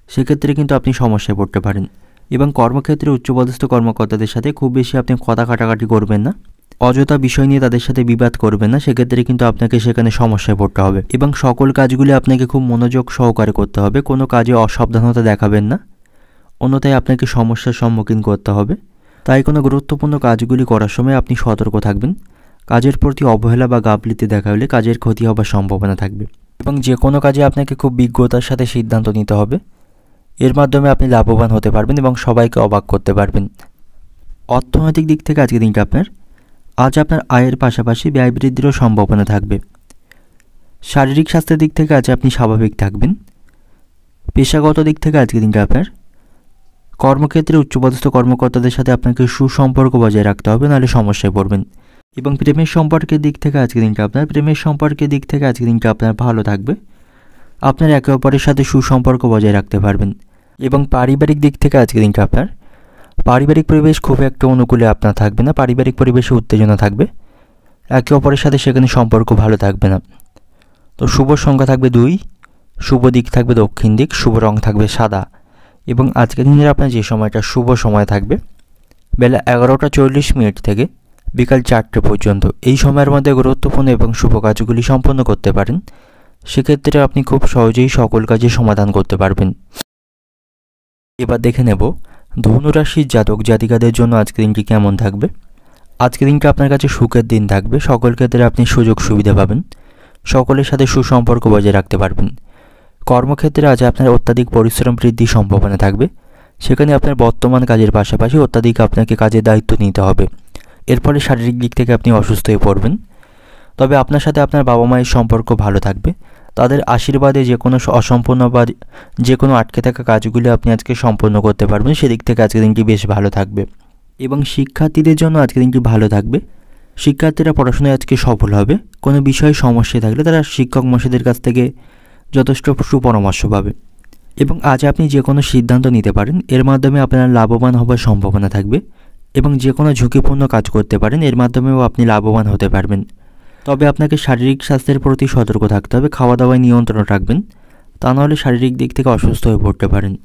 সেক্ষেত্রে কিন্তু আপনি সমস্যায় পড়তে পারেন। এবং কর্মক্ষেত্রে উচ্চপদস্থ কর্মকর্তাদের সাথে খুব বেশি আপনি কথা কাটাকাটি করবেন না। অযথা বিষয় নিয়ে তাদের সাথে বিবাদ করবেন না, সেক্ষেত্রে কিন্তু আপনাকে সেখানে সমস্যায় পড়তে হবে। এবং সকল কাজগুলি আপনাকে খুব মনোযোগ সহকারে করতে হবে। কোনো কাজে অসাবধানতা দেখাবেন না, অন্যথায় আপনাকে সমস্যার সম্মুখীন করতে হবে। তাই কোনো গুরুত্বপূর্ণ কাজগুলি করার সময় আপনি সতর্ক থাকবেন। কাজের প্রতি অবহেলা বা গাফিলতি দেখালে কাজের ক্ষতি হবার সম্ভাবনা থাকবে। এবং যে কোনো কাজে আপনাকে খুব বিজ্ঞতার সাথে সিদ্ধান্ত নিতে হবে। এর মাধ্যমে আপনি লাভবান হতে পারবেন এবং সবাইকে অবাক করতে পারবেন। অর্থনৈতিক দিক থেকে আজকের দিনটা আজ আপনার আয়ের পাশাপাশি ব্যয় বৃদ্ধিরও সম্ভাবনা থাকবে। শারীরিক স্বাস্থ্যের দিক থেকে আজ আপনি স্বাভাবিক থাকবেন। পেশাগত দিক থেকে আজকের দিনটা কর্মক্ষেত্রে উচ্চপদস্থ কর্মকর্তাদের সাথে আপনাকে সুসম্পর্ক বজায় রাখতে হবে, নাহলে সমস্যায় পড়বেন। এবং প্রেমের সম্পর্কের দিক থেকে আজকের দিনটা আপনার ভালো থাকবে। আপনার একে অপরের সাথে সুসম্পর্ক বজায় রাখতে পারবেন। এবং পারিবারিক দিক থেকে আজকের দিনটা পারিবারিক পরিবেশ খুব একটা অনুকূলে আপনার থাকবে না। পারিবারিক পরিবেশে উত্তেজনা থাকবে, একে অপরের সাথে সেখানে সম্পর্ক ভালো থাকবে না। তো শুভ সংখ্যা থাকবে 2, শুভ দিক থাকবে দক্ষিণ দিক, শুভ রং থাকবে সাদা। এবং আজকের দিনের আপনার যে সময়টা শুভ সময় থাকবে বেলা 11:40 থেকে বিকাল 4টে পর্যন্ত। এই সময়ের মধ্যে গুরুত্বপূর্ণ এবং শুভ কাজগুলি সম্পন্ন করতে পারেন। সেক্ষেত্রে আপনি খুব সহজেই সকল কাজে সমাধান করতে পারবেন। এবার দেখে নেব ধনু রাশির জাতক জাতিকাদের জন্য আজকের দিনটি কেমন থাকবে। আজকের দিনটা আপনার কাছে সুখের দিন থাকবে। সকল ক্ষেত্রে আপনি সুযোগ সুবিধা পাবেন। সকলের সাথে সুসম্পর্ক বজায় রাখতে পারবেন। কর্মক্ষেত্রে আজ আপনার অত্যাধিক পরিশ্রম বৃদ্ধির সম্ভাবনা থাকবে। সেখানে আপনার বর্তমান কাজের পাশাপাশি অত্যাধিক আপনাকে কাজের দায়িত্ব নিতে হবে। এর ফলে শারীরিক দিক থেকে আপনি অসুস্থ হয়ে পড়বেন। তবে আপনার সাথে আপনার বাবা মায়ের সম্পর্ক ভালো থাকবে। তাদের আশীর্বাদে যে কোনো অসম্পূর্ণ বা যে কোনো আটকে থাকা কাজগুলি আপনি আজকে সম্পূর্ণ করতে পারবেন। সেদিক থেকে আজকের দিনটি বেশ ভালো থাকবে। এবং শিক্ষার্থীদের জন্য আজকের দিনটি ভালো থাকবে। শিক্ষার্থীরা পড়াশোনায় আজকে সফল হবে। কোনো বিষয়ে সমস্যা থাকলে তারা শিক্ষক মশাইদের কাছ থেকে যথেষ্ট সুপরামর্শ পাবে। এবং আজ আপনি যে কোনো সিদ্ধান্ত নিতে পারেন, এর মাধ্যমে আপনার লাভবান হবার সম্ভাবনা থাকবে। এবং যে কোনো ঝুঁকিপূর্ণ কাজ করতে পারেন, এর মাধ্যমেও আপনি লাভবান হতে পারবেন। তবে আপনাকে শারীরিক স্বাস্থ্যের প্রতি সতর্ক থাকতে হবে। খাওয়া দাওয়ায় নিয়ন্ত্রণ রাখবেন, তা নাহলে শারীরিক দিক থেকে অসুস্থ হয়ে পড়তে পারেন।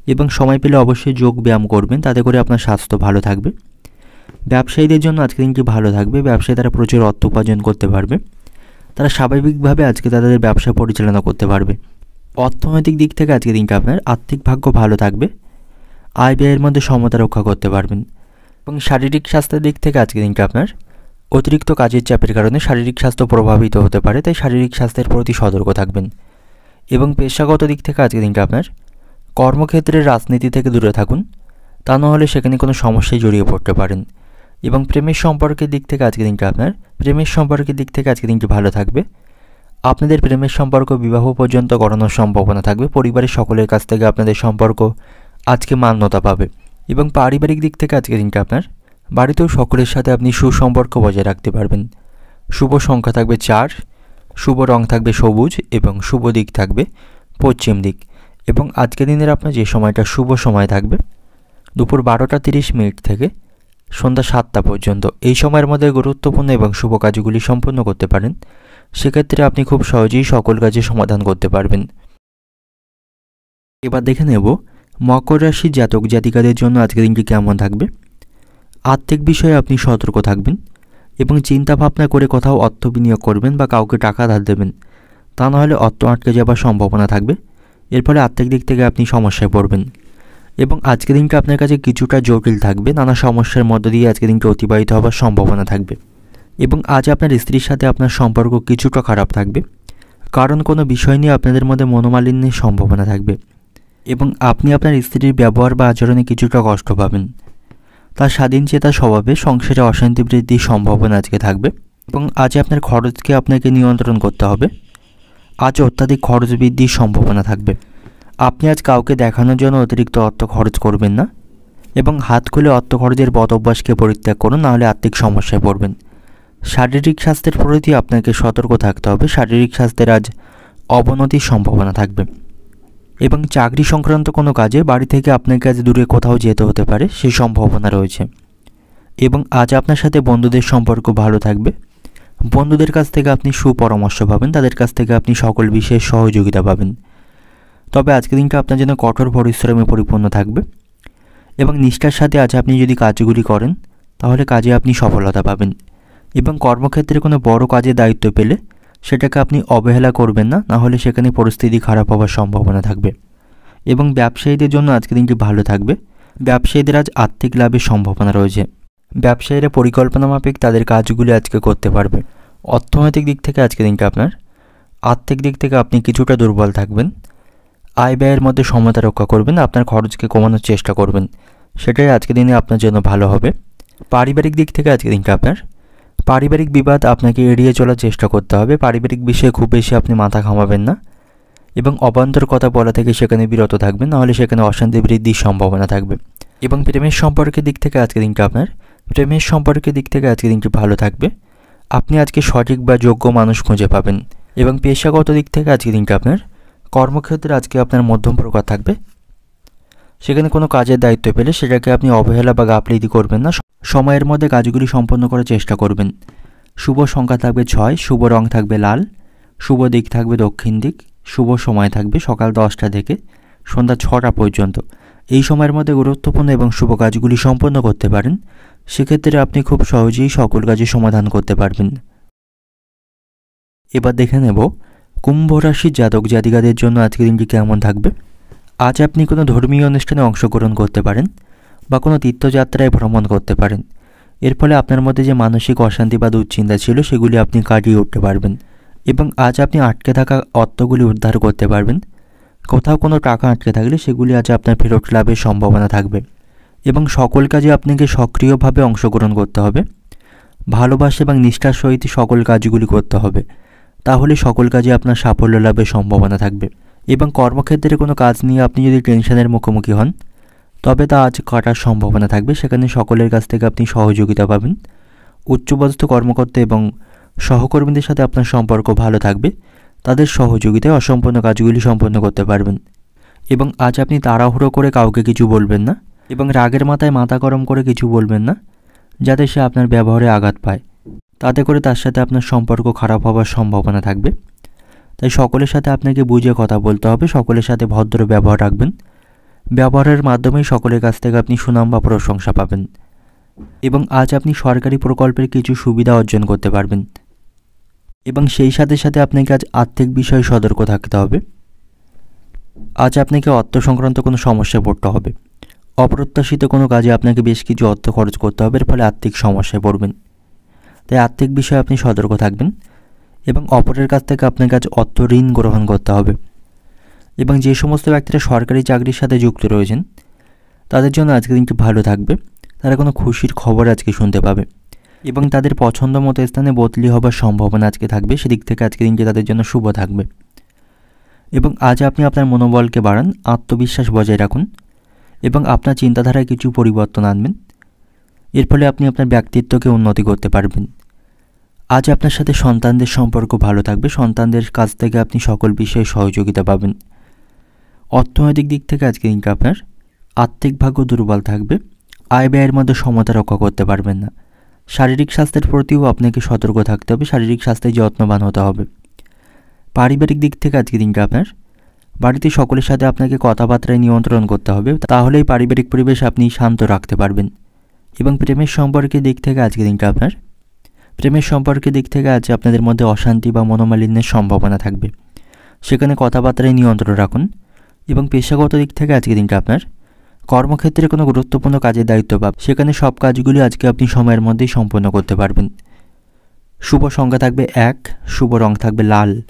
এবং সময় পেলে অবশ্যই যোগ ব্যায়াম করবেন, তাতে করে আপনার স্বাস্থ্য ভালো থাকবে। ব্যবসায়ীদের জন্য আজকের দিনটি ভালো থাকবে। ব্যবসায়ী তারা প্রচুর অর্থ উপার্জন করতে পারবে। তারা স্বাভাবিকভাবে আজকে তাদের ব্যবসা পরিচালনা করতে পারবে। অর্থনৈতিক দিক থেকে আজকের দিনটা আপনার আর্থিক ভাগ্য ভালো থাকবে। আয় ব্যয়ের মধ্যে সমতা রক্ষা করতে পারবেন। এবং শারীরিক স্বাস্থ্যের দিক থেকে আজকের দিনটা আপনার অতিরিক্ত কাজের চাপের কারণে শারীরিক স্বাস্থ্য প্রভাবিত হতে পারে, তাই শারীরিক স্বাস্থ্যের প্রতি সতর্ক থাকবেন। এবং পেশাগত দিক থেকে আজকের দিনটা আপনার কর্মক্ষেত্রের রাজনীতি থেকে দূরে থাকুন, তা নাহলে সেখানে কোনো সমস্যায় জড়িয়ে পড়তে পারেন। এবং প্রেমের সম্পর্কের দিক থেকে আজকের দিনটি ভালো থাকবে। আপনাদের প্রেমের সম্পর্ক বিবাহ পর্যন্ত গড়ানোর সম্ভাবনা থাকবে। পরিবারের সকলের কাছ থেকে আপনাদের সম্পর্ক আজকে মান্যতা পাবে। এবং পারিবারিক দিক থেকে আজকের দিনটা আপনার বাড়িতেও সকলের সাথে আপনি সুসম্পর্ক বজায় রাখতে পারবেন। শুভ সংখ্যা থাকবে 4, শুভ রং থাকবে সবুজ এবং শুভ দিক থাকবে পশ্চিম দিক। এবং আজকের দিনের আপনার যে সময়টা শুভ সময় থাকবে দুপুর 12টা 30 মিনিট থেকে সন্ধ্যা 7টা পর্যন্ত। এই সময়ের মধ্যে গুরুত্বপূর্ণ এবং শুভ কাজগুলি সম্পন্ন করতে পারেন। সেক্ষেত্রে আপনি খুব সহজেই সকল কাজের সমাধান করতে পারবেন। এবার দেখে নেব মকর রাশির জাতক জাতিকাদের জন্য আজকের দিনটি কেমন থাকবে। আর্থিক বিষয়ে আপনি সতর্ক থাকবেন এবং চিন্তা ভাবনা করে কোথাও অর্থ বিনিয়োগ করবেন বা কাউকে টাকা ধার দেবেন, তা নাহলে অর্থ আটকে যাবার সম্ভাবনা থাকবে। এর ফলে আর্থিক দিক থেকে আপনি সমস্যায় পড়বেন এবং আজকের দিনটা আপনার কাছে কিছুটা জটিল থাকবে। নানা সমস্যার মধ্য দিয়ে আজকের দিনটা অতিবাহিত হওয়ার সম্ভাবনা থাকবে এবং আজ আপনার স্ত্রীর সাথে আপনার সম্পর্ক কিছুটা খারাপ থাকবে, কারণ কোনো বিষয় নিয়ে আপনাদের মধ্যে মনোমালিন্যের সম্ভাবনা থাকবে এবং আপনি আপনার স্ত্রীর ব্যবহার বা আচরণে কিছুটা কষ্ট পাবেন। তার স্বাধীন চেতা স্বভাবে সংসারে অশান্তি বৃদ্ধির সম্ভাবনা আজকে থাকবে এবং আজ আপনার খরচকে আপনাকে নিয়ন্ত্রণ করতে হবে। আজ অত্যাধিক খরচ বৃদ্ধির সম্ভাবনা থাকবে। আপনি আজ কাউকে দেখানোর জন্য অতিরিক্ত অর্থ খরচ করবেন না এবং হাত খুলে অর্থ খরচের বদ অভ্যাসকে পরিত্যাগ করুন, নাহলে আর্থিক সমস্যায় পড়বেন। শারীরিক স্বাস্থ্যের প্রতি আপনাকে সতর্ক থাকতে হবে। শারীরিক স্বাস্থ্যের আজ অবনতির সম্ভাবনা থাকবে এবং চাকরি সংক্রান্ত কোনো কাজে বাড়ি থেকে আপনাকে আজ দূরে কোথাও যেতে হতে পারে, সেই সম্ভাবনা রয়েছে। এবং আজ আপনার সাথে বন্ধুদের সম্পর্ক ভালো থাকবে। বন্ধুদের কাছ থেকে আপনি সুপরামর্শ পাবেন, তাদের কাছ থেকে আপনি সকল বিশেষ সহযোগিতা পাবেন। তবে আজকের দিনটা আপনার জন্য কঠোর পরিশ্রমে পরিপূর্ণ থাকবে এবং নিষ্ঠার সাথে আজ আপনি যদি কাজগুলি করেন তাহলে কাজে আপনি সফলতা পাবেন এবং কর্মক্ষেত্রে কোনো বড় কাজের দায়িত্ব পেলে সেটাকে আপনি অবহেলা করবেন না, নাহলে সেখানে পরিস্থিতি খারাপ হওয়ার সম্ভাবনা থাকবে। এবং ব্যবসায়ীদের জন্য আজকের দিনটি ভালো থাকবে। ব্যবসায়ীদের আজ আর্থিক লাভের সম্ভাবনা রয়েছে। ব্যবসায়ীরা পরিকল্পনা মাফিক তাদের কাজগুলি আজকে করতে পারবে। অর্থনৈতিক দিক থেকে আজকের দিনটা আপনার আর্থিক দিক থেকে আপনি কিছুটা দুর্বল থাকবেন। আয় ব্যয়ের মধ্যে সমতা রক্ষা করবেন, আপনার খরচকে কমানোর চেষ্টা করবেন, সেটাই আজকের দিনে আপনার জন্য ভালো হবে। পারিবারিক দিক থেকে আজকের দিনটা আপনার পারিবারিক বিবাদ আপনাকে এড়িয়ে চলার চেষ্টা করতে হবে। পারিবারিক বিষয়ে খুব বেশি আপনি মাথা ঘামাবেন না এবং অবান্তর কথা বলা থেকে সেখানে বিরত থাকবেন, নাহলে সেখানে অশান্তি বৃদ্ধির সম্ভাবনা থাকবে। এবং প্রেমের সম্পর্কের দিক থেকে আজকের দিনটা আপনার প্রেমের সম্পর্কের দিক থেকে আজকের দিনটি ভালো থাকবে। আপনি আজকে সঠিক বা যোগ্য মানুষ খুঁজে পাবেন। এবং পেশাগত দিক থেকে আজকের দিনটা আপনার কর্মক্ষেত্রে আজকে আপনার মধ্যম প্রকার থাকবে। সেখানে কোনো কাজের দায়িত্ব পেলে সেটাকে আপনি অবহেলা বা গাফিলতি করবেন না, সময়ের মধ্যে কাজগুলি সম্পন্ন করার চেষ্টা করবেন। শুভ সংখ্যা থাকবে 6, শুভ রং থাকবে লাল, শুভ দিক থাকবে দক্ষিণ দিক, শুভ সময় থাকবে সকাল 10টা থেকে সন্ধ্যা 6টা পর্যন্ত। এই সময়ের মধ্যে গুরুত্বপূর্ণ এবং শুভ কাজগুলি সম্পন্ন করতে পারেন। সেক্ষেত্রে আপনি খুব সহজেই সকল কাজের সমাধান করতে পারবেন। এবার দেখে নেব কুম্ভ রাশির জাতক জাতিকাদের জন্য আজকের দিনটি কেমন থাকবে। আজ আপনি কোনো ধর্মীয় অনুষ্ঠানে অংশগ্রহণ করতে পারেন বা কোনো তীর্থযাত্রায় ভ্রমণ করতে পারেন। এর ফলে আপনার মধ্যে যে মানসিক অশান্তি বা দুশ্চিন্তা ছিল সেগুলি আপনি কাটিয়ে উঠতে পারবেন এবং আজ আপনি আটকে থাকা অর্থগুলি উদ্ধার করতে পারবেন। কোথাও কোনো টাকা আটকে থাকলে সেগুলি আজ আপনার ফেরত লাভের সম্ভাবনা থাকবে এবং সকল কাজে আপনাকে সক্রিয়ভাবে অংশগ্রহণ করতে হবে। ভালোবাসা এবং নিষ্ঠার সহিত সকল কাজগুলি করতে হবে, তাহলে সকল কাজে আপনার সাফল্য লাভের সম্ভাবনা থাকবে। এবং কর্মক্ষেত্রে কোনো কাজ নিয়ে আপনি যদি টেনশনের মুখোমুখি হন তবে তা আজ কাটার সম্ভাবনা থাকবে। সেখানে সকলের কাছ থেকে আপনি সহযোগিতা পাবেন। উচ্চপদস্থ কর্মকর্তা এবং সহকর্মীদের সাথে আপনার সম্পর্ক ভালো থাকবে। তাদের সহযোগিতায় অসম্পূর্ণ কাজগুলি সম্পন্ন করতে পারবেন এবং আজ আপনি তাড়াহুড়ো করে কাউকে কিছু বলবেন না এবং রাগের মাথায় মাথা গরম করে কিছু বলবেন না, যাতে সে আপনার ব্যবহারে আঘাত পায়। তাতে করে তার সাথে আপনার সম্পর্ক খারাপ হওয়ার সম্ভাবনা থাকবে। তাই সকলের সাথে আপনাকে বুঝে কথা বলতে হবে। সকলের সাথে ভদ্র ব্যবহার রাখবেন। ব্যবহারের মাধ্যমেই সকলের কাছ থেকে আপনি সুনাম বা প্রশংসা পাবেন এবং আজ আপনি সরকারি প্রকল্পের কিছু সুবিধা অর্জন করতে পারবেন এবং সেই সাথে সাথে আপনাকে আজ আর্থিক বিষয়ে সতর্ক থাকতে হবে। আজ আপনাকে অর্থ সংক্রান্ত কোনো সমস্যায় পড়তে হবে। অপ্রত্যাশিত কোনো কাজে আপনাকে বেশ কিছু অর্থ খরচ করতে হবে, এর ফলে আর্থিক সমস্যায় পড়বেন। তাই আর্থিক বিষয়ে আপনি সতর্ক থাকবেন এবং অপরের কাছ থেকে আপনাকে আজ অর্থ ঋণ গ্রহণ করতে হবে। এবং যে সমস্ত ব্যক্তিরা সরকারি চাকরির সাথে যুক্ত রয়েছেন তাদের জন্য আজকের দিনটি ভালো থাকবে। তারা কোনো খুশির খবর আজকে শুনতে পাবে এবং তাদের পছন্দ মতো স্থানে বদলি হবার সম্ভাবনা আজকে থাকবে। সেদিক থেকে আজকের দিনটি তাদের জন্য শুভ থাকবে এবং আজ আপনি আপনার মনোবলকে বাড়ান, আত্মবিশ্বাস বজায় রাখুন এবং আপনার চিন্তাধারায় কিছু পরিবর্তন আনবেন। এর ফলে আপনি আপনার ব্যক্তিত্বকে উন্নতি করতে পারবেন। আজ আপনার সাথে সন্তানদের সম্পর্ক ভালো থাকবে। সন্তানদের কাছ থেকে আপনি সকল বিষয়ে সহযোগিতা পাবেন। অর্থনৈতিক দিক থেকে আজকে দিনটা আপনার আর্থিক ভাগ্য দুর্বল থাকবে। আয় ব্যয়ের মধ্যে সমতা রক্ষা করতে পারবেন না। শারীরিক স্বাস্থ্যের প্রতিও আপনাকে সতর্ক থাকতে হবে। শারীরিক স্বাস্থ্যে যত্নবান হতে হবে। পারিবারিক দিক থেকে আজকে দিনটা আপনার বাড়িতে সকলের সাথে আপনাকে কথাবার্তায় নিয়ন্ত্রণ করতে হবে, তাহলেই পারিবারিক পরিবেশ আপনি শান্ত রাখতে পারবেন। এবং প্রেমের সম্পর্কের দিক থেকে আজকে দিনটা আপনার আজ আপনাদের মধ্যে অশান্তি বা মনোমালিন্যের সম্ভাবনা থাকবে, সেখানে কথাবার্তায় নিয়ন্ত্রণ রাখুন। এবং পেশাগত দিক থেকে আজকে দিনটা আপনার কর্মক্ষেত্রে কোনো গুরুত্বপূর্ণ কাজের দায়িত্ব পাবেন, সেখানে সব কাজগুলি আজকে আপনি সময়ের মধ্যেই সম্পন্ন করতে পারবেন। শুভ সংখ্যা থাকবে 1, শুভ রং থাকবে লাল।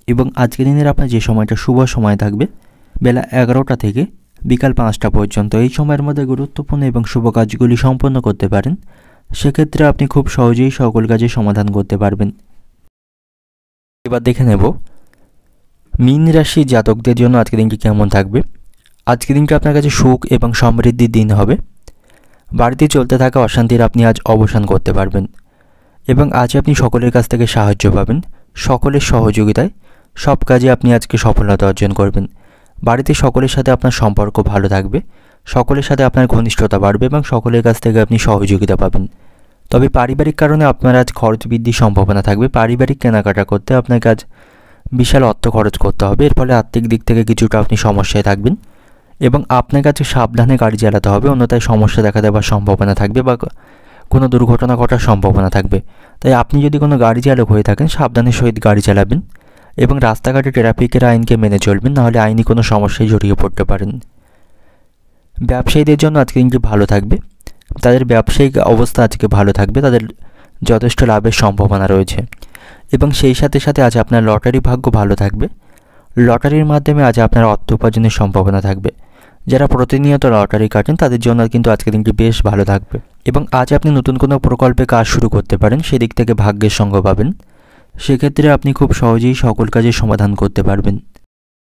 এবং আজকের দিনের আপনার যে সময়টা শুভ সময় থাকবে বেলা 11টা থেকে বিকাল 5টা পর্যন্ত, এই সময়ের মধ্যে গুরুত্বপূর্ণ এবং শুভ কাজগুলি সম্পন্ন করতে পারেন। সেক্ষেত্রে আপনি খুব সহজেই সকল কাজের সমাধান করতে পারবেন। এবার দেখে নেব মীন রাশি জাতকদের জন্য আজকের দিনটি কেমন থাকবে। আজকের দিনটি আপনার কাছে সুখ এবং সমৃদ্ধির দিন হবে। বাড়িতে চলতে থাকা অশান্তির আপনি আজ অবসান করতে পারবেন। এবং আজ আপনি সকলের কাছ থেকে সাহায্য পাবেন। সকলের সহযোগিতায় সব কাজে আপনি আজকে সফলতা অর্জন করবেন। বাড়িতে সকলের সাথে আপনার সম্পর্ক ভালো থাকবে। সকলের সাথে আপনার ঘনিষ্ঠতা বাড়বে এবং সকলের কাছ থেকে আপনি সহযোগিতা পাবেন। তবে পারিবারিক কারণে আপনার আজ খরচ বৃদ্ধির সম্ভাবনা থাকবে। পারিবারিক কেনাকাটা করতে আপনাকে আজ বিশাল অর্থ খরচ করতে হবে। এর ফলে আর্থিক দিক থেকে কিছুটা আপনি সমস্যায় থাকবেন এবং আপনার কাছে সাবধানে গাড়ি চালাতে হবে, অন্যথায় সমস্যা দেখা দেওয়ার সম্ভাবনা থাকবে বা কোনো দুর্ঘটনা ঘটার সম্ভাবনা থাকবে। তাই আপনি যদি কোনো গাড়ি চালক হয়ে থাকেন সাবধানের সহিত গাড়ি চালাবেন এবং রাস্তাঘাটে ট্রাফিকের আইনকে মেনে চলবেন, নাহলে আইনি কোনো সমস্যায় জড়িয়ে পড়তে পারেন। ব্যবসায়ীদের জন্য আজকে দিনটি ভালো থাকবে। তাদের ব্যবসায়িক অবস্থা আজকে ভালো থাকবে। তাদের যথেষ্ট লাভের সম্ভাবনা রয়েছে। এবং সেই সাথে সাথে আজ আপনার লটারি ভাগ্য ভালো থাকবে। লটারির মাধ্যমে আজ আপনার অর্থ উপার্জনের সম্ভাবনা থাকবে। যারা প্রতিনিয়ত লটারি কাটেন তাদের জন্য কিন্তু আজকের দিনটি বেশ ভালো থাকবে। এবং আজ আপনি নতুন কোনো প্রকল্পে কাজ শুরু করতে পারেন, সেদিক থেকে ভাগ্যের সঙ্গ পাবেন। সেক্ষেত্রে আপনি খুব সহজেই সকল কাজের সমাধান করতে পারবেন।